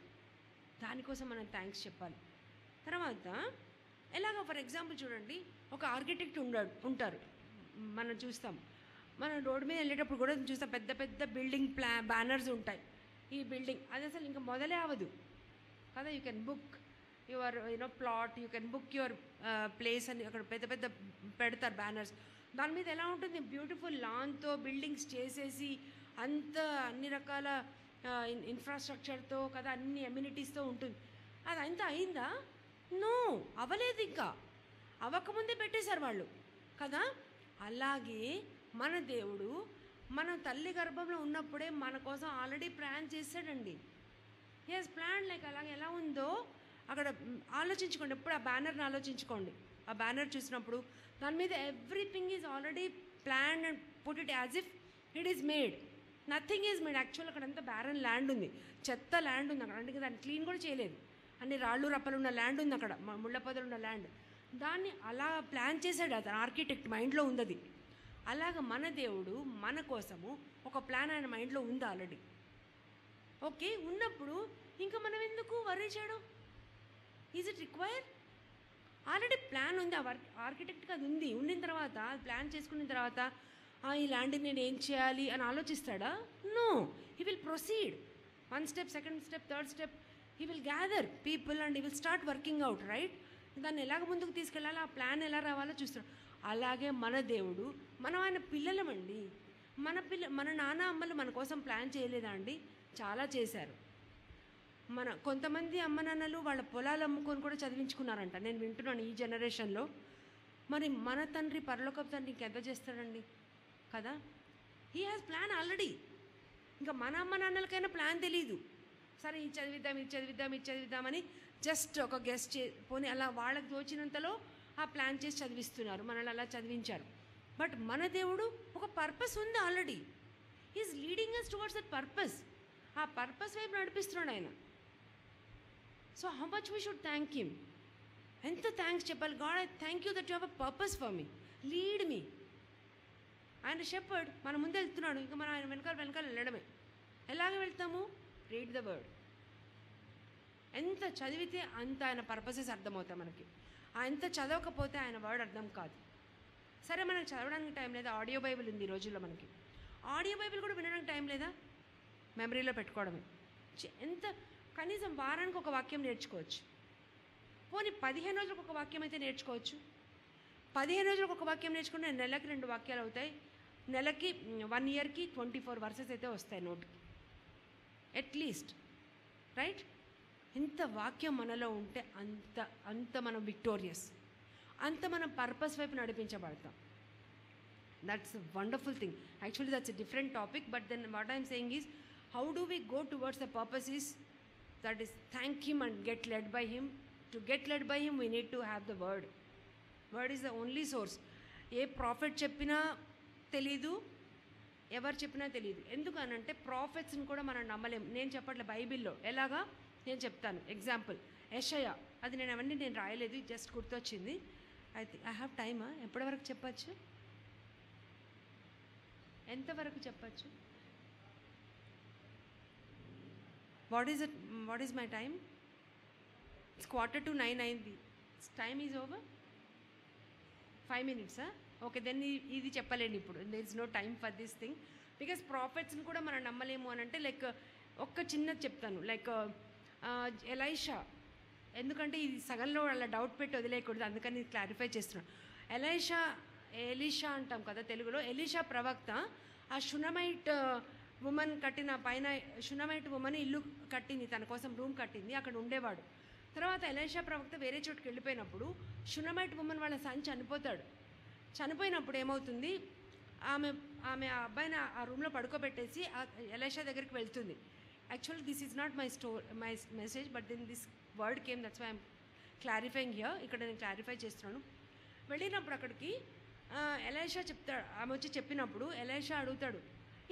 దానికోసం మనం థ్యాంక్స్ చెప్పాలి. తర్వాత ఎలాగో ఫర్ ఎగ్జాంపుల్ చూడండి, ఒక ఆర్కిటెక్ట్ ఉంటారు, మనం చూస్తాం, మనం రోడ్డు మీద వెళ్ళేటప్పుడు కూడా చూస్తాం, పెద్ద పెద్ద బిల్డింగ్ బ్యానర్స్ ఉంటాయి. ఈ బిల్డింగ్ అది అసలు ఇంకా మొదలే అవ్వదు కదా. You can book your plot, you can book your place అని అక్కడ పెద్ద పెద్ద పెడతారు బ్యానర్స్. దాని మీద ఎలా ఉంటుంది, బ్యూటిఫుల్ లాన్తో బిల్డింగ్స్ చేసేసి అన్ని రకాల ఇన్ఫ్రాస్ట్రక్చర్తో కదా, అన్ని అమ్యూనిటీస్తో ఉంటుంది. అది అంతా అయిందా? నో, అవ్వలేదు. ఇంకా అవ్వకముందే పెట్టేశారు వాళ్ళు కదా. అలాగే మన దేవుడు మన తల్లి గర్భంలో ఉన్నప్పుడే మన కోసం ఆల్రెడీ ప్లాన్ చేశాడండి. హి హాజ్ ప్లాన్. లైక్ అలాగే ఎలా ఉందో అక్కడ ఆలోచించుకోండి, ఎప్పుడు ఆ బ్యానర్ని ఆలోచించుకోండి. ఆ బ్యానర్ చూసినప్పుడు దాని మీద everything is already plan and put it as if it is made. Nothing is made. Actual అక్కడ అంతా బ్యారన్ ల్యాండ్ ఉంది, చెత్త ల్యాండ్ ఉంది అక్కడ, అంటే దాన్ని క్లీన్ కూడా చేయలేదు. అన్ని రాళ్ళు రప్పలు ఉన్న ల్యాండ్ ఉంది అక్కడ, ముళ్ళ పొదలు ఉన్న ల్యాండ్. దాన్ని అలా ప్లాన్ చేశాడు అతను, ఆర్కిటెక్ట్ మైండ్లో ఉంది అది. అలాగ మన దేవుడు మన కోసము ఒక ప్లాన్ ఆయన మైండ్లో ఉంది ఆల్రెడీ. ఓకే, ఉన్నప్పుడు ఇంకా మనం ఎందుకు వర్రీ చేయడం? Is it require? Already plan ఉంది, ఆ ఆర్కిటెక్ట్కి అది ఉంది. ఉండిన తర్వాత ప్లాన్ చేసుకున్న తర్వాత ఈ ల్యాండ్ని నేను ఏం చేయాలి అని ఆలోచిస్తాడా? No, he will proceed 1 step, 2nd step, 3rd step. He will gather people and he will start working out, right? దాన్ని ఎలాగ ముందుకు తీసుకెళ్ళాలో, ఆ ప్లాన్ ఎలా రావాలో చూస్తాడు. అలాగే మన దేవుడు, మనం ఆయన పిల్లలమండి. మన నాన్న అమ్మలు మన కోసం ప్లాన్ చేయలేదా అండి? చాలా చేశారు. కొంతమంది అమ్మ నాన్నలు వాళ్ళ పొలాలు అమ్ముకొని కూడా చదివించుకున్నారంట, నేను వింటున్నాను ఈ జనరేషన్లో. మరి మన తండ్రి, పరలోకపు తండ్రి ఇంకెంత చేస్తాడండి కదా. He has plan already. ఇంకా మన అమ్మ నాన్నలకైనా ప్లాన్ తెలీదు. సరే ఇది చదివిద్దామని జస్ట్ ఒక గెస్ట్ పోనీ అలా వాళ్ళకి తోచినంతలో ఆ ప్లాన్ చేసి చదివిస్తున్నారు, మనల్ని అలా చదివించారు. బట్ మన దేవుడు ఒక పర్పస్ ఉంది already. He is leading us towards that purpose. ఆ పర్పస్ వైపు నడిపిస్తున్నాడు ఆయన. So how much we should thank him. ఎంత థ్యాంక్స్ చెప్పాలి. God, I thank you that you have a purpose for me, lead me. ఆయన షెపర్డ్ మన ముందు వెళ్తున్నాడు, ఇంకా మనం ఆయన వెనకాల వెళ్ళడమే. ఎలాగ వెళ్తాము? Read the word. ఎంత చదివితే అంత ఆయన పర్పసెస్ అర్థమవుతాయి మనకి. ఎంత చదవకపోతే ఆయన వర్డ్ అర్థం కాదు. సరే, మనకు చదవడానికి టైం లేదా? ఆడియో బైబిల్ ఉంది ఈ రోజుల్లో మనకి. ఆడియో బైబిల్ కూడా వినడానికి టైం లేదా? మెమరీలో పెట్టుకోవడమే. ఎంత కనీసం వారానికి ఒక వాక్యం నేర్చుకోవచ్చు. పోనీ 15 రోజులకు ఒక వాక్యం అయితే నేర్చుకోవచ్చు. 15 రోజులకు ఒక వాక్యం నేర్చుకుంటే నెలకి 2 వాక్యాలు అవుతాయి. నెలకి 1 ఇయర్కి 24 వర్సెస్ అయితే వస్తాయి నోటికి అట్లీస్ట్, రైట్? ఎంత వాక్యం మనలో ఉంటే అంత మనం విక్టోరియస్, అంత మనం పర్పస్ వైపు నడిపించబడతాం. That's a wonderful thing. Actually that's a different topic, but then what I'm saying is how do we go towards the purpose is that is thank him and get led by him. To get led by him we need to have the word. Word is the only source. ఏ prophet చెప్పినా తెలీదు, ఎవరు చెప్పినా తెలియదు. ఎందుకనంటే ప్రాఫిట్స్ని కూడా మనం నమ్మలేం. నేను చెప్పట్లే బైబిల్లో ఎలాగా నేను చెప్తాను. ఎగ్జాంపుల్ యెషయా, అది నేను అవన్నీ నేను రాయలేదు, జస్ట్ గుర్తొచ్చింది. అయితే ఐ హ్యావ్ టైమా? ఎప్పటి వరకు చెప్పచ్చు? ఎంతవరకు చెప్పచ్చు? What is my time? It's 8:45 అయింది. Time is over. 5 minutes. Okay, then ఇది చెప్పలేండి ఇప్పుడు. There is no time for this thing. Because ప్రాఫిట్స్ని కూడా మనం నమ్మలేము అని అంటే, లైక్ ఒక్క చిన్నది చెప్తాను. లైక్ ఎలైషా, ఎందుకంటే ఇది సగంలో అలా డౌట్ పెట్టి వదిలేయకూడదు, అందుకని క్లారిఫై చేస్తున్నాను. ఎలీషా అంటాం కదా తెలుగులో. ఎలీషా ప్రవక్త ఆ షునమైట్ ఉమెన్ కట్టిన పైన షునమైట్ ఉమెన్ ఇల్లు కట్టింది, తన కోసం రూమ్ కట్టింది, అక్కడ ఉండేవాడు. తర్వాత ఎలీషా ప్రవక్త వేరే చోటుకి వెళ్ళిపోయినప్పుడు షునమైట్ ఉమెన్ వాళ్ళ సన్ చనిపోతాడు. చనిపోయినప్పుడు ఏమవుతుంది, ఆమె ఆ అబ్బాయిని ఆ రూమ్లో పడుకోబెట్టేసి ఎలీషా దగ్గరికి వెళ్తుంది. Actually this is not my message, but then this word came, that's why I'm clarifying here. ఇక్కడ నేను క్లారిఫై చేస్తున్నాను. వెళ్ళినప్పుడు అక్కడికి ఎలీషా చెప్తాడు, ఆమె వచ్చి చెప్పినప్పుడు ఎలీషా అడుగుతాడు,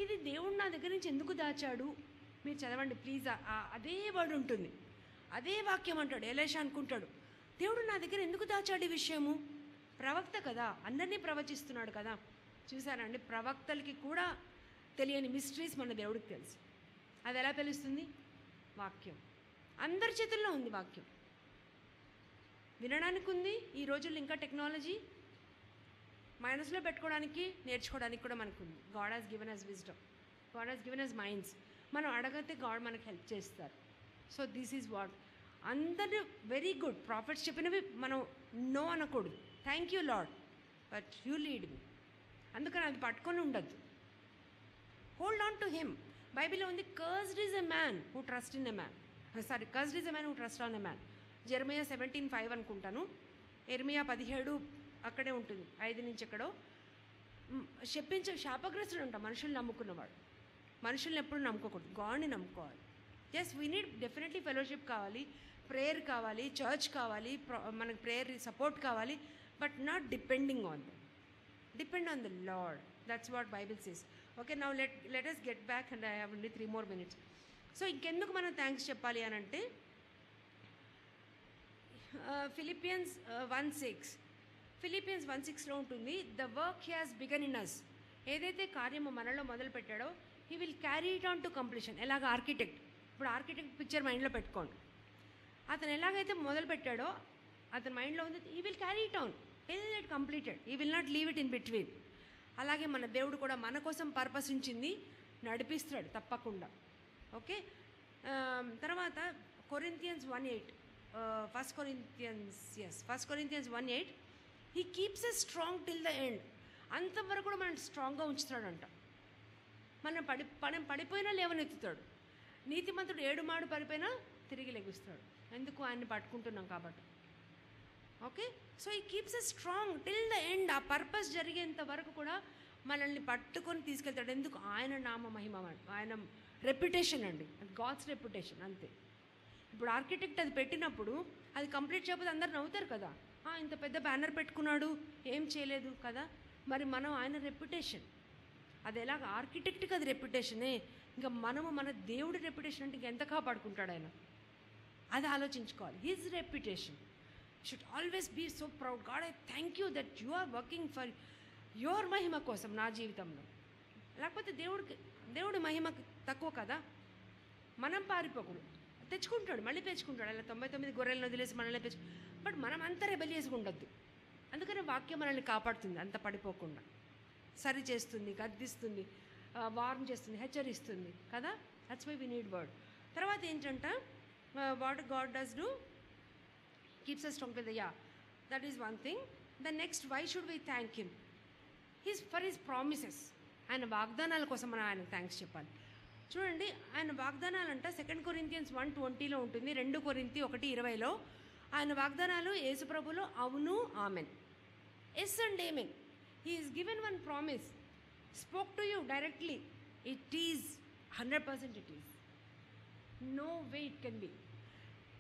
ఇది దేవుడు నా దగ్గర నుంచి ఎందుకు దాచాడు? మీరు చదవండి ప్లీజ్. అదే వర్డ్ ఉంటుంది, అదే వాక్యం అంటాడు. ఎలీషా అనుకుంటాడు, దేవుడు నా దగ్గర ఎందుకు దాచాడు ఈ విషయము? ప్రవక్త కదా, అందరినీ ప్రవచిస్తున్నాడు కదా. చూసారండి, ప్రవక్తలకి కూడా తెలియని మిస్టరీస్ మన దేవుడికి తెలుసు. అది ఎలా తెలుస్తుంది? వాక్యం. అందరి చేతుల్లో ఉంది వాక్యం. వినడానికి ఉంది. ఈ రోజుల్లో ఇంకా టెక్నాలజీ మైనస్లో పెట్టుకోవడానికి, నేర్చుకోవడానికి కూడా మనకు ఉంది. God has given us wisdom, God has given us minds. మనం అడగితే గాడ్ మనకు హెల్ప్ చేస్తారు. సో దిస్ ఈజ్ వాట్ అందరూ వెరీ గుడ్. ప్రాఫిట్స్ చెప్పినవి మనం నో అనకూడదు. Thank you Lord, but you lead me. అందుకని అది పట్టుకొని ఉండద్దు. Hold on to him. బైబిల్లో ఉంది, cursed is a man who trust in a man. Cursed is a man who trust on a man. Jeremiah 17:5 అనుకుంటాను. ఎర్మియా 17 అక్కడే ఉంటుంది, 5 నుంచి ఎక్కడో. శాపగ్రస్తుడు అంట మనుషుల్ని నమ్ముకున్నవాడు. మనుషుల్ని ఎప్పుడు నమ్ముకోకూడదు, గాడ్ని నమ్ముకోవాలి. Just we need definitely fellowship కావాలి, ప్రేయర్ కావాలి, చర్చ్ కావాలి, మనకు ప్రేయర్ సపోర్ట్ కావాలి, but not depending on them. Depend on the Lord. That's what Bible says. Okay, now let us get back and I have only 3 more minutes. So ఇంకెందుకు మనం thanks చెప్పాలి అని అంటే, Philippians 1:6లో ఉంటుంది, the work he has begun in us. ఏదైతే కార్యము మనలో మొదలు పెట్టాడో he will carry it on to completion. ఎలాగ ఆర్కిటెక్ట్, ఇప్పుడు ఆర్కిటెక్ట్ పిక్చర్ మైండ్లో పెట్టుకోండి. అతను ఎలాగైతే మొదలు పెట్టాడో అతని మైండ్లో ఉంది, he will carry it on till it completed. He will not leave it in between. అలాగే మన దేవుడు కూడా మన కోసం పర్పస్ ఉంచింది, నడిపిస్తాడు తప్పకుండా. ఓకే, తర్వాత Corinthians 1:8, first Corinthians 1:8, he keeps a strong till the end. అంతవరకు కూడా మనం స్ట్రాంగ్గా ఉంచుతాడంట. మనం పడిపోయినా లేవనెత్తుతాడు. నీతిమంతుడు 7 మాడు పడిపోయినా తిరిగి లెగుస్తాడు. ఎందుకు? ఆయన్ని పట్టుకుంటున్నాం కాబట్టి. ఓకే, సో ఈ keeps a strong till the end. ఆ పర్పస్ జరిగేంత వరకు కూడా మనల్ని పట్టుకొని తీసుకెళ్తాడు. ఎందుకు? ఆయన నామ మహిమ, ఆయన రెప్యుటేషన్ అండి, అది గాడ్స్ రెప్యుటేషన్ అంతే. ఇప్పుడు ఆర్కిటెక్ట్ అది పెట్టినప్పుడు అది కంప్లీట్ చేయకపోతే అందరు నవ్వుతారు కదా, ఇంత పెద్ద బ్యానర్ పెట్టుకున్నాడు ఏం చేయలేదు కదా. మరి మనం ఆయన రెప్యుటేషన్, అది ఎలాగ ఆర్కిటెక్ట్కి అది రెప్యుటేషనే, ఇంకా మనము మన దేవుడి రెప్యుటేషన్ అంటే ఇంకెంత కాపాడుకుంటాడు ఆయన, అది ఆలోచించుకోవాలి. His reputation should always be so proud. God, I thank you that you are working for your మహిమ కోసం నా జీవితంలో. లేకపోతే దేవుడి మహిమ తక్కువ కదా, మనం పారిపోకూడదు. తెచ్చుకుంటాడు, మళ్ళీ తెచ్చుకుంటాడు. అలా 99 గొర్రెలను వదిలేసి మనల్ని బట్ మనం అంతా రెబెలియస్గా ఉండొద్దు. అందుకని వాక్యం మనల్ని కాపాడుతుంది, అంత పడిపోకుండా సరి చేస్తుంది, గద్దిస్తుంది, వార్న్ చేస్తుంది, హెచ్చరిస్తుంది కదా. That's why we need word. తర్వాత ఏంటంటే what God does do, keeps us strong with that is one thing. The next, why should we thank him? For his promises. ఆయన వాగ్దానాల కోసం మనం ఆయనకు థ్యాంక్స్ చెప్పాలి. చూడండి, ఆయన వాగ్దానాలు అంట 2 కొరింథియన్స్ 1:20 ఉంటుంది, 2 కొరింథీ 1:20. ఆయన వాగ్దానాలు యేసుప్రభులో అవును, amen, yes and amen. He is given one promise, spoke to you directly, it is 100% it is. No way it can be.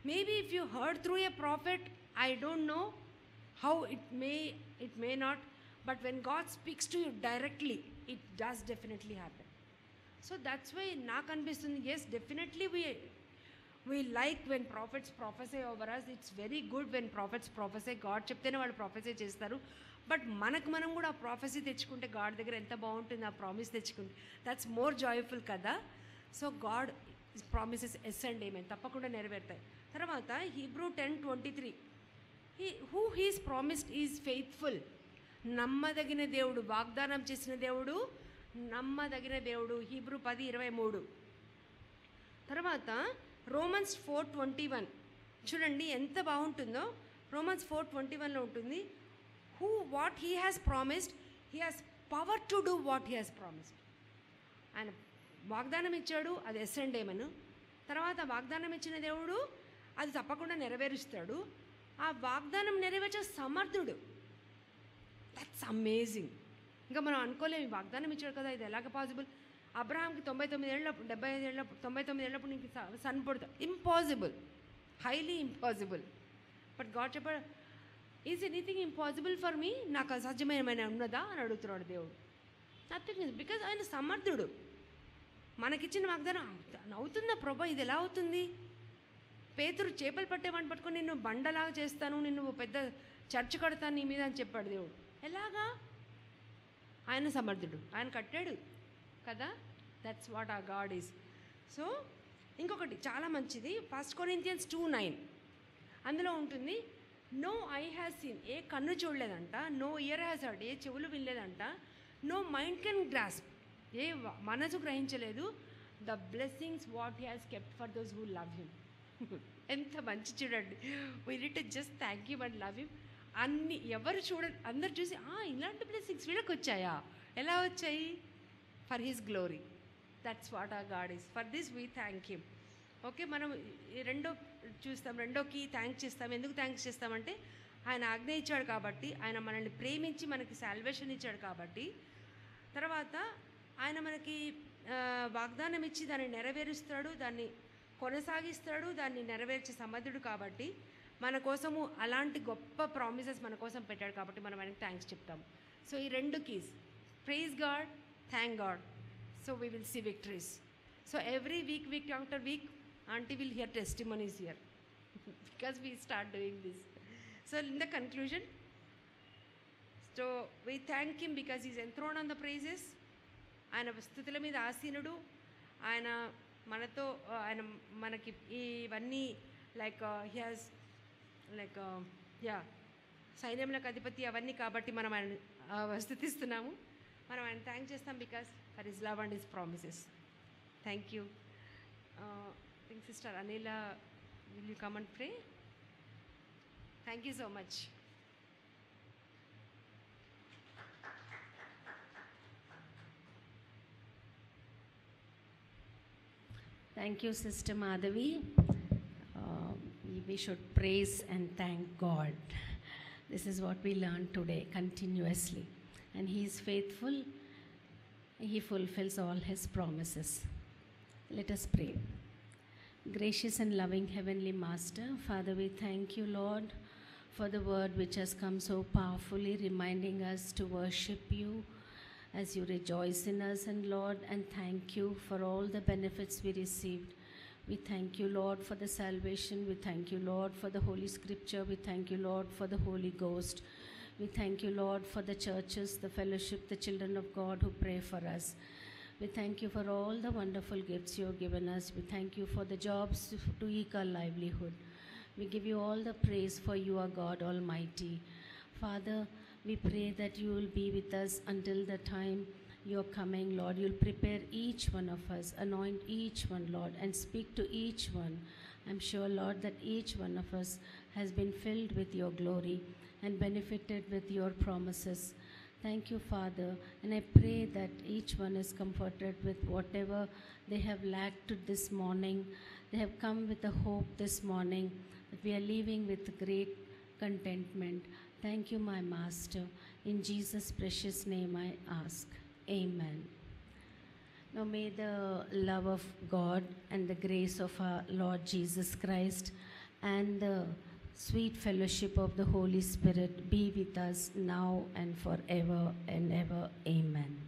Maybe if you heard through a prophet, I don't know how it may not, but when God speaks to you directly, it does definitely happen. So that's why నాకు అనిపిస్తుంది, yes, definitely we like when prophets prophesy over us. It's very good when prophets prophesy. God చెప్తేనే వాళ్ళు prophesy చేస్తారు. But మనం కూడా ఆ prophecy తెచ్చుకుంటే God దగ్గర ఎంత బాగుంటుంది, ఆ ప్రామిస్ తెచ్చుకుంటే దట్స్ మోర్ జాయ్ఫుల్ కదా. So God promises yes and amen తప్పకుండా నెరవేరుతాయి. తర్వాత Hebrew 10:23, who he's promised is faithful. నమ్మదగిన దేవుడు, వాగ్దానం చేసిన దేవుడు నమ్మదగిన దేవుడు. హీబ్రూ 10:23. తర్వాత రోమన్స్ 4:21 చూడండి ఎంత బాగుంటుందో. రోమన్స్ 4:21లో ఉంటుంది, what he has promised, he has power to do what he has promised. ఆయన వాగ్దానం ఇచ్చాడు, అది ఎస్ అండ్ ఆమేన్. తర్వాత వాగ్దానం ఇచ్చిన దేవుడు అది తప్పకుండా నెరవేరుస్తాడు. ఆ వాగ్దానం నెరవేర్చే సమర్థుడు. That's amazing. ఇంకా మనం అనుకోలేము, ఈ వాగ్దానం ఇచ్చాడు కదా, ఇది ఎలాగ పాసిబుల్. అబ్రహాంకి 99 ఏళ్ళప్పుడు 99 ఏళ్ళప్పుడు నీకు సన్ పుడతా, impossible, highly impossible. But God చెప్పాడు, is anything impossible for me, నాకు అసాధ్యమైన ఉన్నదా అని అడుగుతున్నాడు దేవుడు. నథింగ్ ఇస్, బికాజ్ ఆయన సమర్థుడు. మనకిచ్చిన వాగ్దానం అవుతుందా ప్రభా, ఇది ఎలా అవుతుంది? పేతురు చేపలు పట్టేవాడిని పట్టుకొని నిన్ను బండలాగా చేస్తాను, నిన్ను పెద్ద చర్చ్ కడతాను నీ మీద అని చెప్పాడు దేవుడు. ఎలాగా? ఆయన సమర్థుడు, ఆయన కట్టాడు కదా. That's what a God is. So ఇంకొకటి చాలా మంచిది, 1 Corinthians 2:9 అందులో ఉంటుంది, నో ఐ హ్యాస్ సీన్, ఏ కన్ను చూడలేదంట, నో ఇయర్ హ్యాస్ హర్డ్, ఏ చెవులు వినలేదంట, నో మైండ్ కెన్ గ్రాస్ప్, ఏ మనసు గ్రహించలేదు, the blessings what he has kept for those who love him. ఎంత మంచి చూడండి. We need to just thank you and love him. అన్ని ఎవరు చూడండి, అందరు చూసి ఇలాంటి బ్లెస్సింగ్స్ వీళ్ళకి వచ్చాయా, ఎలా వచ్చాయి? For his glory. That's what a God is. For this we thank him. Okay, మనం రెండోకి థ్యాంక్స్ చేస్తాం. ఎందుకు థ్యాంక్స్ చేస్తామంటే ఆయన ఆజ్ఞ ఇచ్చాడు కాబట్టి, ఆయన మనల్ని ప్రేమించి మనకి సాల్వేషన్ ఇచ్చాడు కాబట్టి, తర్వాత ఆయన మనకి వాగ్దానం ఇచ్చి దాన్ని నెరవేరుస్తాడు, దాన్ని కొనసాగిస్తాడు, దాన్ని నెరవేర్చే సమర్థుడు కాబట్టి, మన కోసము అలాంటి గొప్ప ప్రామిసెస్ మన కోసం పెట్టాడు కాబట్టి మనం ఆయనకి థ్యాంక్స్ చెప్తాము. సో ఈ 2 keys, praise God, thank God. So we will see victories. So every week after week auntie will hear testimonies here because we start doing this. So in the conclusion, so we thank him because he's enthroned on the praises. ఆయన స్తుతుల మీద ఆసీనుడు. ఆయన మనతో, ఆయన మనకి ఇవన్నీ like he has like సైన్యములకు అధిపతి అవన్నీ కాబట్టి మనం ఆయన స్తుతిస్తున్నాము, మనం ఆయన థ్యాంక్ చేస్తాం because for his love and his promises. Thank you. I think Sister Anila, will you come and pray? Thank you so much. Thank you, Sister Madhavi. We should praise and thank God. This is what we learned today continuously. And He is faithful. He fulfills all His promises. Let us pray. Gracious and loving Heavenly Master, Father, we thank you, Lord, for the word which has come so powerfully, reminding us to worship you as you rejoice in us. And Lord, and thank you for all the benefits we received. We thank you, Lord, for the salvation. We thank you, Lord, for the Holy Scripture. We thank you, Lord, for the Holy Ghost. We thank you, Lord, for the churches, the fellowship, the children of God who pray for us. We thank you for all the wonderful gifts you have given us. We thank you for the jobs to eke our livelihood. We give you all the praise, for you are God Almighty. Father, we pray that you will be with us until the time you're coming, Lord. You'll prepare each one of us, anoint each one, Lord, and speak to each one. I'm sure, Lord, that each one of us has been filled with your glory and benefited with your promises. Thank you, Father, and I pray that each one is comforted with whatever they have lacked this morning. They have come with a hope this morning that we are leaving with great contentment. Thank you, my Master. In Jesus' precious name I ask. Amen. Now may the love of God and the grace of our Lord Jesus Christ and the sweet fellowship of the Holy Spirit be with us now and forever and ever. Amen.